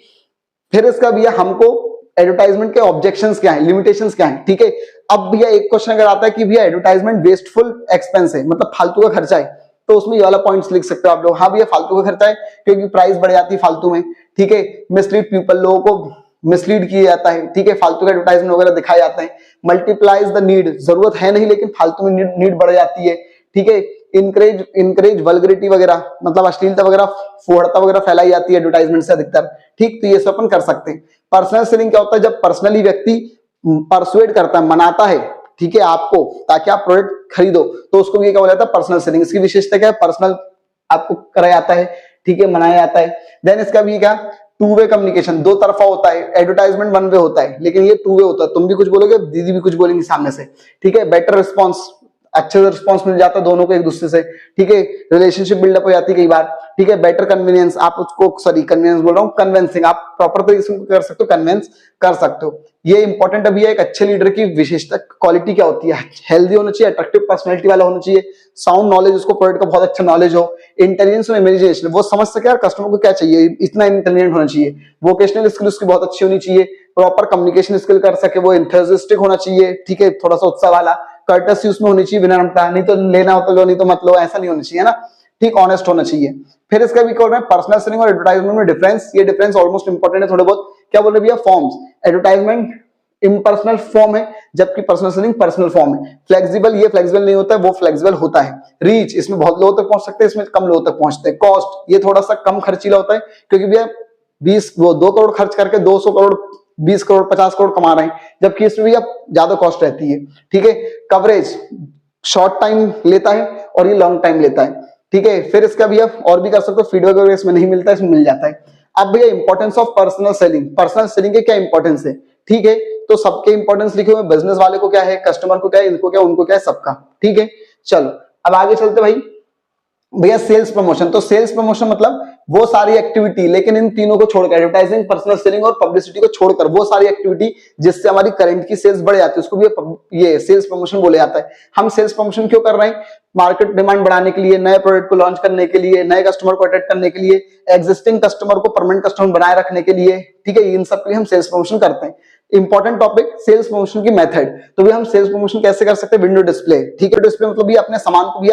फिर इसका भैया हमको एडवर्टाइजमेंट के ऑब्जेक्शंस क्या है, लिमिटेशंस क्या है, ठीक है। अब भैया एक क्वेश्चन अगर आता है कि भैया एडवर्टाइजमेंट वेस्टफुल एक्सपेंस है, मतलब फालतू का खर्चा है, तो उसमें ये वाला पॉइंट्स लिख सकते हो आप लोग, हाँ भैया फालतू का खर्चा है क्योंकि प्राइस बढ़ जाती है फालतू में, ठीक है। मिसलीड पीपल, लोगों को मिसलीड किया जाता है, ठीक है, फालतू का एडवर्टाइजमेंट वगैरह दिखाए जाते हैं। मल्टीप्लाइज द नीड, जरूरत है नहीं लेकिन फालतू में नीड बढ़ जाती है, ठीक है। इनकरेज वल्गरिटी वगैरह, मतलब अश्लीलता वगैरह, फुहड़ता वगैरह फैलाई जाती है एडवर्टाइजमेंट से अधिकतर, ठीक। तो ये सब अपन कर सकते हैं। पर्सनल सेलिंग क्या होता है, जब पर्सनली व्यक्ति परसुएड करता है, मनाता है, ठीक है, आपको, ताकि आप प्रोडक्ट खरीदो, तो उसको भी क्या बोला जाता है, पर्सनल सेलिंग। इसकी विशेषता क्या है, पर्सनल आपको कराया जाता है, ठीक है, मनाया जाता है। देन इसका भी क्या, टू वे कम्युनिकेशन, दो तरफा होता है, एडवर्टाइजमेंट वन वे होता है, लेकिन ये टू वे होता है, तुम भी कुछ बोलोगे, दीदी भी कुछ बोलेंगी सामने से, ठीक है। बेटर रिस्पॉन्स, अच्छे से रिस्पॉन्स मिल जाता है दोनों को एक दूसरे से, ठीक है। रिलेशनशिप बिल्डअप हो जाती है कई बार, ठीक है। बेटर कन्वीनियंस, आप उसको, सॉरी कन्वीनियंस बोल रहा हूँ, कन्विंसिंग, आप प्रॉपर तरीके से कर सकते हो, कन्विंस कर सकते हो। ये इंपॉर्टेंट अभी है, एक अच्छे लीडर की विशेषता क्वालिटी क्या होती है, हेल्दी होना चाहिए, अट्रैक्टिव पर्सनैलिटी वाला होना चाहिए, साउंड नॉलेज, उसको प्रोडक्ट का बहुत अच्छा नॉलेज हो, इंटेलिजेंस और इमेजिनेशन, वो समझ सके यार कस्टमर को क्या चाहिए, इतना इंटेलिजेंट होना चाहिए, वोकेशनल स्किल उसकी बहुत अच्छी होनी चाहिए, प्रॉपर कम्युनिकेशन स्किल कर सके, वो इंथुसियास्टिक होना चाहिए, ठीक है, थोड़ा सा उत्साह वाला, कर्टसी उसमें होनी चाहिए, विनम्रता, नहीं तो लेना हो तो लो, नहीं तो मत लो, ऐसा नहीं होना चाहिए ना, ठीक, ऑनेस्ट होना चाहिए। फिर इसका भी कौन है, पर्सनल सेलिंग और एडवर्टाइजमेंट में डिफरेंस, ये डिफरेंस ऑलमोस्ट इंपॉर्टेंट है थोड़े बहुत। क्या बोल रहे भैया, फॉर्म्स, एडवर्टाइजमेंट इम्पर्सनल फॉर्म है, जबकि पर्सनल सेलिंग पर्सनल फॉर्म है। फ्लेक्सिबल, ये फ्लेक्सिबल नहीं होता है, वो फ्लेक्सिबल होता है। रीच, इसमें बहुत लोगों तक पहुंच सकते हैं, इसमें कम लोगों तक पहुंचते हैं। कॉस्ट, ये थोड़ा सा कम खर्चीला होता है, क्योंकि भैया 2 करोड़ खर्च करके 200 करोड़, 20 करोड़, 50 करोड़ कमा रहे हैं, जबकि इसमें भी अब ज्यादा कॉस्ट रहती है, ठीक है। कवरेज, शॉर्ट टाइम लेता है और ये लॉन्ग टाइम लेता है, ठीक है। फिर इसका भी आप और भी कर सकते हो, फीडबैक वगैरह इसमें नहीं मिलता है, इसमें मिल जाता है। अब भैया importance of personal selling, personal selling के क्या इंपॉर्टेंस है, ठीक है। तो सबके इंपॉर्टेंस लिखे हुए, बिजनेस वाले को क्या है, कस्टमर को क्या है, इनको क्या, उनको क्या है, सबका, ठीक है। चलो अब आगे चलते भाई। भैया सेल्स प्रमोशन, तो सेल्स प्रमोशन मतलब वो सारी एक्टिविटी, लेकिन इन तीनों को छोड़कर, एडवर्टाइजिंग, पर्सनल सेलिंग और पब्लिसिटी को छोड़कर, वो सारी एक्टिविटी जिससे हमारी करंट की सेल्स बढ़ जाती है, उसको भी ये सेल्स प्रमोशन बोले जाता है। हम सेल्स प्रमोशन क्यों कर रहे हैं, मार्केट डिमांड बढ़ाने के लिए, नए प्रोडक्ट को लॉन्च करने के लिए, नए कस्टमर को अट्रैक्ट करने के लिए, एग्जिस्टिंग कस्टमर को परमानेंट कस्टमर बनाए रखने के लिए, ठीक है, इन सब के लिए हम सेल्स प्रमोशन करते हैं। इंपॉर्टेंट टॉपिक, सेल्स प्रमोशन की मेथड। तो भी हम सेल्स प्रमोशन कैसे कर सकते हैं, विंडो डिस्प्ले, ठीक है। डिस्प्ले मतलब भी अपने सामान को भी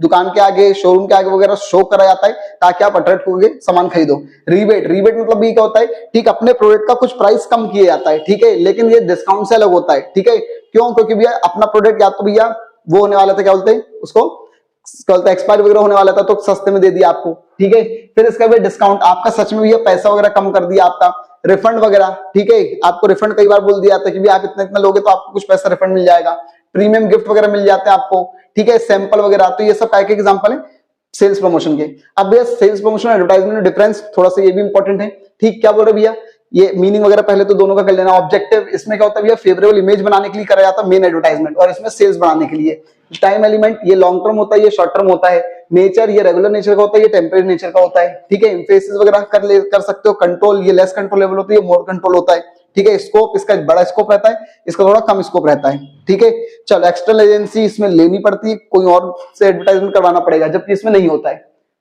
दुकान के आगे, शोरूम के आगे वगैरह शो करा जाता है, ताकि आप अट्रैक्ट होगे, सामान खरीदो। रिबेट, रिबेट मतलब ये क्या होता है, ठीक, अपने प्रोडक्ट का कुछ प्राइस कम किया जाता है, ठीक है, लेकिन ये डिस्काउंट से अलग होता है, ठीक है। क्यों, क्योंकि भैया अपना प्रोडक्ट या तो भैया वो होने वाला था, क्या बोलते हैं उसको, क्या बोलते हैं, एक्सपायर वगैरह होने वाला था, तो सस्ते में दे दिया आपको, ठीक है। फिर इसका भी डिस्काउंट, आपका सच में भैया पैसा वगैरह कम कर दिया आपका, रिफंड वगैरह, ठीक है, आपको रिफंड कई बार बोल दिया जाता है कि भी आप इतना इतना लोगे तो आपको कुछ पैसा रिफंड मिल जाएगा, प्रीमियम गिफ्ट वगैरह मिल जाते हैं आपको, ठीक है, सैंपल वगैरह। तो ये सब पैक एग्जांपल है सेल्स प्रमोशन के। अब भैया सेल्स प्रमोशन और एडवर्टाइजमेंट में डिफरेंस, थोड़ा सा ये भी इंपॉर्टेंट है, ठीक। क्या बोल रहे भैया, ये मीनिंग वगैरह पहले तो दोनों का कर लेना। ऑब्जेक्टिव, इसमें क्या होता है भैया, फेवरेबल इमेज बनाने के लिए करा जाता है मेन एडवर्टाइजमेंट, और इसमें सेल्स बढ़ाने के लिए। टाइम एलिमेंट, ये लॉन्ग टर्म होता है, ये शॉर्ट टर्म होता है। नेचर, ये रेगुलर नेचर का होता है, ये टेम्परेरी नेचर का होता है, ठीक है। इम्फेसिस वगैरह कर सकते हो। कंट्रोल, ये लेस कंट्रोल लेवल होता है, ये मोर कंट्रोल होता है, ठीक है। स्कोप, इसका बड़ा स्कोप रहता है, इसका थोड़ा कम स्कोप रहता है, ठीक है। चलो एक्सटर्नल एजेंसी इसमें लेनी पड़ती है, कोई और से एडवर्टाइजमेंट करवाना पड़ेगा, जबकि इसमें नहीं होता है,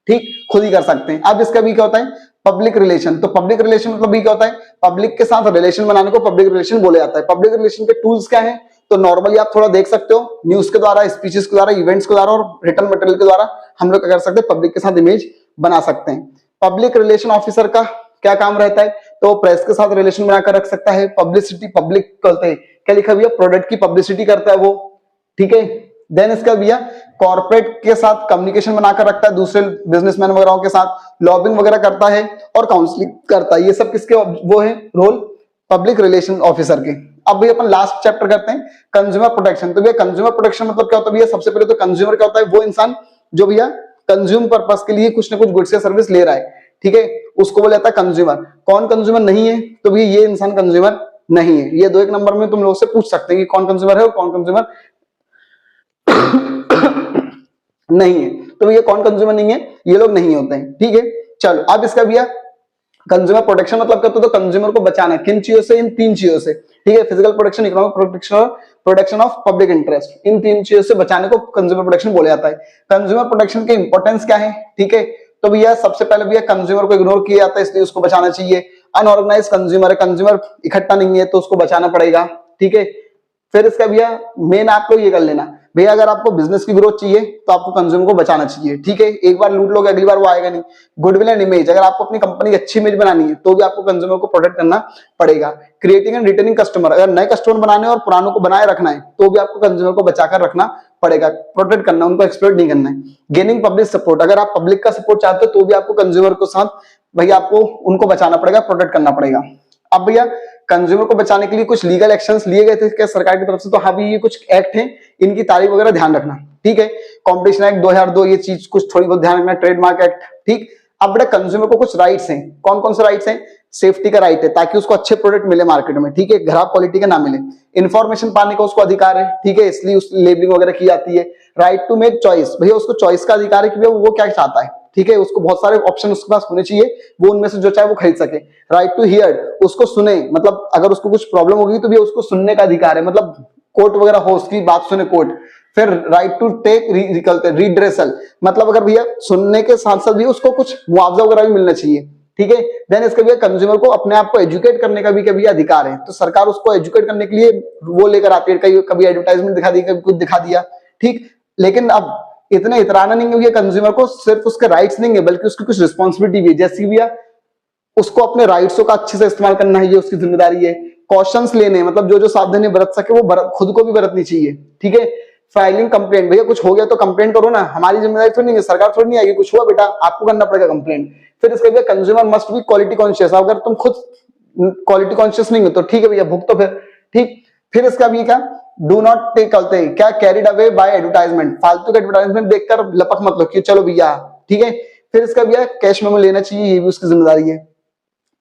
ठीक, खुद ही कर सकते हैं। अब इसका भी क्या होता है, पब्लिक रिलेशन। तो पब्लिक रिलेशन मतलब भी क्या होता है, पब्लिक के साथ रिलेशन बनाने को पब्लिक रिलेशन बोले जाता है। पब्लिक रिलेशन के टूल्स क्या है, तो नॉर्मली आप थोड़ा देख सकते हो, न्यूज के द्वारा, स्पीचेस के द्वारा, इवेंट्स के द्वारा और रिटर्न मटेरियल के द्वारा हम लोग क्या कर सकते हैं, पब्लिक के साथ इमेज बना सकते हैं। पब्लिक रिलेशन ऑफिसर का क्या काम रहता है, तो प्रेस के साथ रिलेशन बनाकर रख सकता है। पब्लिसिटी, पब्लिक करते हैं, क्या लिखा भैया, प्रोडक्ट की पब्लिसिटी करता है वो, ठीक है। देन इसका भैया कॉर्पोरेट के साथ कम्युनिकेशन बनाकर रखता है, दूसरे बिजनेसमैन वगैरह के साथ, लॉबिंग वगैरह करता है और काउंसलिंग करता है। ये सब किसके वो है रोल, पब्लिक रिलेशन ऑफिसर के। अब भैया अपन लास्ट चैप्टर करते हैं, कंज्यूमर प्रोटेक्शन। तो भैया कंज्यूमर प्रोटेक्शन मतलब क्या होता है भैया, सबसे पहले तो कंज्यूमर क्या होता है, वो इंसान जो भैया कंज्यूम पर्पस के लिए कुछ ना कुछ गुड्स या सर्विस ले रहा है, ठीक है, उसको बोला जाता है कंज्यूमर। कौन कंज्यूमर नहीं है, तो भैया ये इंसान कंज्यूमर नहीं है। ये 2 एक नंबर में तुम लोग से पूछ सकते हैं कि कौन कंज्यूमर है और कौन कंज्यूमर नहीं है। तो ये कौन कंज्यूमर नहीं है, ये लोग नहीं होते हैं, ठीक है। चलो अब इसका भैया कंज्यूमर प्रोटेक्शन मतलब क्या होता है, तो कंज्यूमर को बचाना किन चीजों से, इन 3 चीजों से, ठीक है। फिजिकल प्रोटेक्शन, इकोनॉमिक प्रोटेक्शन और प्रोटेक्शन ऑफ पब्लिक इंटरेस्ट। इन तीन चीजों से बचाने को कंज्यूमर प्रोटेक्शन बोला जाता है। कंज्यूमर प्रोटेक्शन के इंपॉर्टेंस क्या है, ठीक है, तो भैया सबसे पहले भैया कंज्यूमर को इग्नोर किया जाता है, इसलिए उसको बचाना चाहिए। अनऑर्गेनाइज कंज्यूमर है, कंज्यूमर इकट्ठा नहीं है तो उसको बचाना पड़ेगा, ठीक है। फिर इसका भैया मेन आपको ये कर लेना भैया, अगर आपको बिजनेस की ग्रोथ चाहिए तो आपको कंज्यूमर को बचाना चाहिए, ठीक है। एक बार लूट लोगे अगली बार वो आएगा नहीं। गुडविल एंड इमेज, अगर आपको अपनी कंपनी की अच्छी इमेज बनानी है तो भी आपको कंज्यूमर को प्रोटेक्ट करना पड़ेगा। क्रिएटिंग एंड रिटेनिंग कस्टमर, अगर नए कस्टमर बनाने और पुरानों को बनाए रखना है तो भी आपको कंज्यूमर को बचाकर रखना पड़ेगा, प्रोटेक्ट करना, उनको एक्सप्लॉइट नहीं करना है। गेनिंग पब्लिक सपोर्ट, अगर आप पब्लिक का सपोर्ट चाहते हो तो भी आपको कंज्यूमर को साथ भैया आपको उनको बचाना पड़ेगा, प्रोटेक्ट करना पड़ेगा। अब भैया कंज्यूमर को बचाने के लिए कुछ लीगल एक्शंस लिए गए थे क्या सरकार की तरफ से, तो हाँ भी ये कुछ एक्ट हैं, इनकी तारीख वगैरह ध्यान रखना, ठीक है। कॉम्पिटिशन एक्ट 2002 ये चीज कुछ थोड़ी बहुत ध्यान रखना, ट्रेडमार्क एक्ट, ठीक। अब बेटा कंज्यूमर को कुछ राइट्स हैं, कौन कौन से राइट्स हैं, सेफ्टी का राइट है ताकि उसको अच्छे प्रोडक्ट मिले मार्केट में, ठीक है, खराब क्वालिटी का ना मिले। इन्फॉर्मेशन पाने का उसको अधिकार है, ठीक है, इसलिए उस लेबलिंग वगैरह की जाती है। राइट टू मेक चॉइस, भैया उसको चॉइस का अधिकार है कि भैया वो क्या चाहता है, ठीक है, उसको बहुत सारे ऑप्शन उसके पास होने चाहिए, वो उनमें से जो चाहे वो खरीद सके। राइट टू हियर, उसको सुने, मतलब अगर उसको कुछ प्रॉब्लम होगी तो भी उसको सुनने का अधिकार है, मतलब कोर्ट वगैरह हो उसकी बात सुने कोर्ट। फिर राइट टू टेक रिड्रेसल, मतलब अगर भैया सुनने के साथ साथ भी उसको कुछ मुआवजा वगैरह भी मिलना चाहिए, ठीक है। देन इसके भैया कंज्यूमर को अपने आप को एजुकेट करने का भी कभी अधिकार है, तो सरकार उसको एजुकेट करने के लिए वो लेकर आती है, कभी एडवर्टाइजमेंट दिखा दी, कभी कुछ दिखा दिया, ठीक। लेकिन अब इतने इतराना नहीं है कंज्यूमर को, सिर्फ उसके राइट्स नहीं है बल्कि उसकी कुछ रिस्पॉन्सिबिलिटी भी है, जैसी भैया उसको अपने राइट्सों का अच्छे से इस्तेमाल करना है, ये उसकी जिम्मेदारी है। कॉशंस लेने, मतलब जो जो सावधानी बरत सके वो खुद को भी बरतनी चाहिए, ठीक है। फाइलिंग कंप्लेंट, भैया कुछ हो गया तो कंप्लेंट करो ना, हमारी जिम्मेदारी थोड़ी नहीं है, सरकार थोड़ी नहीं आएगी, कुछ हुआ बेटा आपको करना पड़ेगा कंप्लेंट। फिर इसके भैया consumer must be quality conscious, अगर तुम खुद क्वालिटी कॉन्शियस नहीं हो तो ठीक है भैया भुगतो फिर, ठीक। फिर इसका भी क्या, डू नॉट टेक क्या कैरिड अवे बाय एडवर्टाइजमेंट, फालतू का एडवर्टाइजमेंट देखकर लपक मत लो कि चलो भैया, ठीक है। फिर इसका भैया कैश मेमो लेना चाहिए, ये भी उसकी जिम्मेदारी है।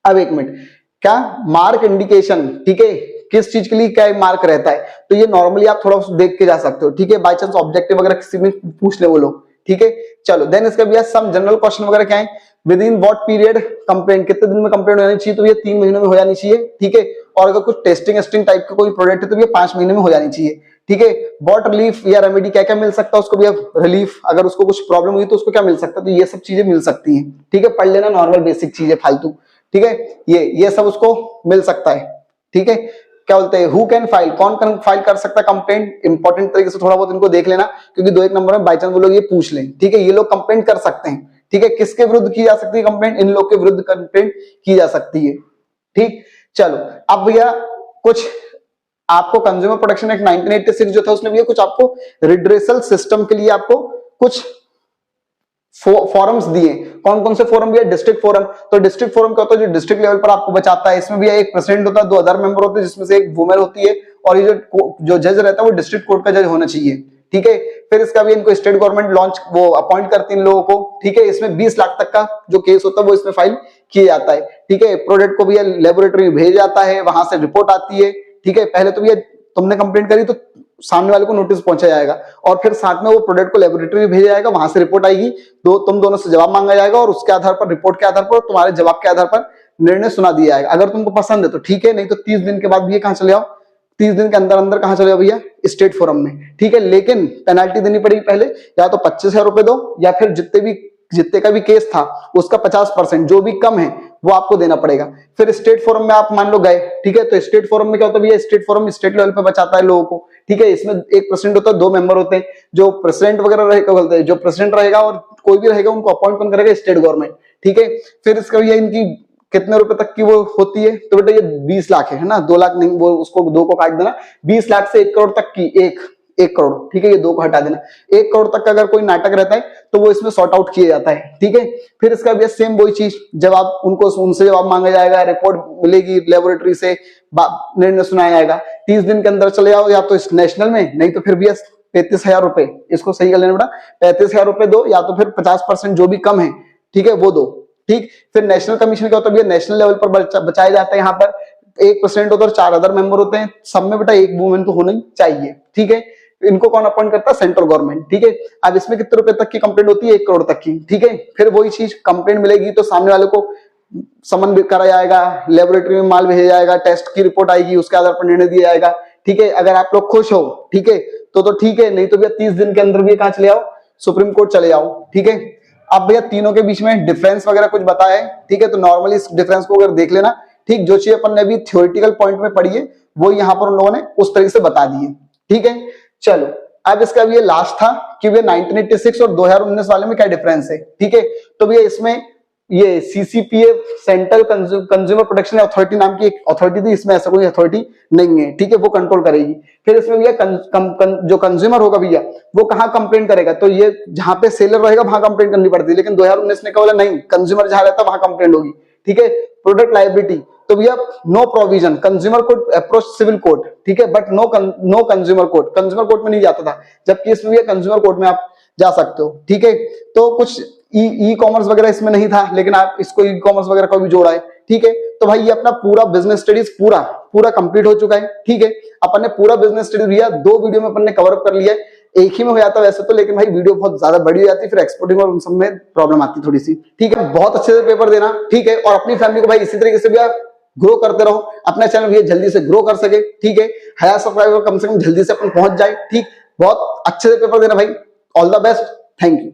अब एक मिनट, क्या मार्क इंडिकेशन, ठीक है, किस चीज के लिए क्या मार्क रहता है, तो ये नॉर्मली आप थोड़ा देख के जा सकते हो, ठीक है, बाय चांस ऑब्जेक्टिव वगैरह किसी में पूछ ले वो लोग, ठीक है। चलो देन इसका भैया सम जनरल क्वेश्चन वगैरह क्या है, with in what period complaint, कितने दिन में कंप्लेंट हो जानी चाहिए, तो ये 3 महीनों में हो जानी चाहिए, ठीक है। और अगर कुछ टेस्टिंग टाइप का कोई प्रोडक्ट है तो ये 5 महीने में हो जानी चाहिए, ठीक है। व्हाट रिलीफ या रेमेडी, क्या क्या मिल सकता है उसको भैया रिलीफ, अगर उसको कुछ प्रॉब्लम हुई तो उसको क्या मिल सकता है, तो ये सब चीजें मिल सकती हैं, ठीक है। पढ़ लेना, नॉर्मल बेसिक चीजें फालतू, ठीक है, ये सब उसको मिल सकता है, ठीक है। क्या बोलते हैं, हु कैन फाइल, कौन फाइल कर सकता है कंप्लेंट, इंपॉर्टेंट तरीके से थोड़ा बहुत इनको देख लेना, क्योंकि 2-1 नंबर में बाई चांस वो लोग ये पूछ लें, ठीक है। ये लोग कंप्लेंट कर सकते हैं, ठीक है, किसके विरुद्ध की जा सकती है कंप्लेंट, इन लोग के विरुद्ध कंप्लेंट की जा सकती है, ठीक। चलो अब भैया कुछ आपको कंज्यूमर प्रोटेक्शन एक्ट 1986 जो था उसमें भी कुछ आपको रिड्रेसल सिस्टम के लिए आपको कुछ फोरम्स दिए। कौन कौन से फोरम भी है, डिस्ट्रिक्ट फोरम, तो डिस्ट्रिक्ट फोरम क्या होता है, जो डिस्ट्रिक्ट लेवल पर आपको बचाता है, इसमें भी एक प्रेसिडेंट होता है, 2 अदर मेंबर होते हैं जिसमें से एक वुमेन होती है, और ये जो जज रहता है वो डिस्ट्रिक्ट कोर्ट का जज होना चाहिए, ठीक है। फिर इसका भी इनको स्टेट गवर्नमेंट लॉन्च वो अपॉइंट करती है इन लोगों को, ठीक है। इसमें 20 लाख तक का जो केस होता है वो इसमें फाइल किया जाता है, ठीक है। प्रोडक्ट को भी लेबोरेटरी में भेजा जाता है, वहां से रिपोर्ट आती है, ठीक है। पहले तो भैया तुमने कंप्लेंट करी तो सामने वाले को नोटिस पहुंचा जाएगा, और फिर साथ में वो प्रोडक्ट को लेबोरेटरी में भेजा जाएगा, वहां से रिपोर्ट आएगी, तुम दोनों से जवाब मांगा जाएगा, और उसके आधार पर, रिपोर्ट के आधार पर, तुम्हारे जवाब के आधार पर निर्णय सुना दिया जाएगा। अगर तुमको पसंद है तो ठीक है, नहीं तो 30 दिन के बाद भी कहां चले जाओ, 30 दिन के अंदर अंदर कहां चले जाओ भैया, स्टेट फोरम में, ठीक है। लेकिन पेनाल्टी देनी पड़ेगी पहले, या तो 25,000 रुपए दो, या फिर जितने का भी केस था उसका 50%, जो भी कम है वो आपको देना पड़ेगा। फिर स्टेट फोरम में आप मान लो गए, ठीक है, तो स्टेट फोरम में क्या होता है भैया, स्टेट फोरम स्टेट लेवल पे बचाता है लोगों को, ठीक है। इसमें एक प्रेसिडेंट होता है, 2 मेंबर होते हैं, जो प्रेसिडेंट वगैरह रहेगा, बोलते हैं जो प्रेसिडेंट रहेगा और कोई भी रहेगा उनको अपॉइंट कौन करेगा, स्टेट गवर्नमेंट, ठीक है। फिर इसका भैया इनकी कितने रुपए तक की वो होती है, तो बेटा ये 20 लाख है ना, 2 लाख नहीं, वो उसको 2 को काट देना, 20 लाख से 1 करोड़ तक की, 1 करोड़, ठीक है, ये 2 को हटा देना, 1 करोड़ तक का अगर कोई नाटक रहता है तो वो इसमें सॉर्ट आउट किया जाता है, ठीक है। फिर इसका भी सेम वही चीज, जब आप उनसे जवाब मांगा जाएगा, रिपोर्ट मिलेगी लेबोरेटरी से, निर्णय सुनाया जाएगा, 30 दिन के अंदर चले जाओ, या तो इस नेशनल में, नहीं तो फिर भी 35,000 रुपए, इसको सही कर लेना बेटा, 35,000 रुपए दो, या तो फिर 50% जो भी कम है, ठीक है, वो दो, ठीक। फिर नेशनल कमीशन क्या होता है, नेशनल लेवल पर बचाया जाता है, यहाँ पर 1% होता है और 4 अदर मेंबर होते हैं, सब में बेटा 1 वुमेन तो होना ही चाहिए, ठीक है। इनको कौन अपॉइंट करता है, सेंट्रल गवर्नमेंट, ठीक है। अब इसमें कितने रुपए तक की कंप्लेंट होती है, 1 करोड़ तक की, ठीक है। फिर वही चीज, कंप्लेंट मिलेगी तो सामने वाले को समन करा जाएगा, लेबोरेटरी में माल भेजा जाएगा, टेस्ट की रिपोर्ट आएगी, उसके आधार पर निर्णय दिया जाएगा, ठीक है, अगर आप लोग खुश हो, ठीक है, तो ठीक है, नहीं तो भैया 30 दिन के अंदर भी कहां चले आओ, सुप्रीम कोर्ट चले जाओ, ठीक है। अब भैया तीनों के बीच में डिफरेंस वगैरह कुछ बताया है, ठीक है, तो नॉर्मली इस डिफरेंस को अगर देख लेना, ठीक, जो चीज अपन ने अभी थ्योरेटिकल पॉइंट में पढ़ी है वो यहाँ पर उन लोगों ने उस तरीके से बता दी है, ठीक है। चलो अब इसका भी ये लास्ट था कि भैया 1986 और 2019 वाले में क्या डिफरेंस है, ठीक है। तो भैया इसमें ये CCPA central consumer protection authority नाम की एक अथॉरिटी थी, इसमें ऐसा कोई अथॉरिटी नहीं है, ठीक है, वो कंट्रोल करेगी। फिर इसमें भैया जो कंज्यूमर होगा भैया वो कहाँ कंप्लेंट करेगा, तो ये जहां पे सेलर रहेगा वहां कंप्लेंट करनी पड़ती है, लेकिन 2019 ने कहा बोला नहीं, कंज्यूमर जहां रहता है वहां कंप्लेंट होगी, ठीक है। प्रोडक्ट लायबिलिटी, तो भैया no provision, consumer court approach civil court, ठीक है, but no consumer court, consumer court में नहीं जाता था, जबकि इसमें भैया कंज्यूमर कोर्ट में आप जा सकते हो, ठीक है। तो कुछ ई कॉमर्स वगैरह इसमें नहीं था, लेकिन आप इसको ई कॉमर्स वगैरह को भी जोड़ा है, ठीक है। तो भाई ये अपना पूरा बिजनेस स्टडीज पूरा कंप्लीट हो चुका है, ठीक है। अपन ने पूरा बिजनेस स्टडीज भैया 2 वीडियो में अपन ने कवर अप कर लिया है, एक ही में हो जाता वैसे तो, लेकिन भाई वीडियो बहुत ज्यादा बड़ी हो जाती है, फिर एक्सपोर्टिंग और उन सब में प्रॉब्लम आती थोड़ी सी, ठीक है। बहुत अच्छे से पेपर देना, ठीक है, और अपनी फैमिली को भाई इसी तरीके से भैया ग्रो करते रहो, अपना चैनल भैया जल्दी से ग्रो कर सके, ठीक है। 1000 सब्सक्राइबर कम से कम जल्दी से अपन पहुंच जाए, ठीक। बहुत अच्छे से पेपर देना भाई, all the best, thank you.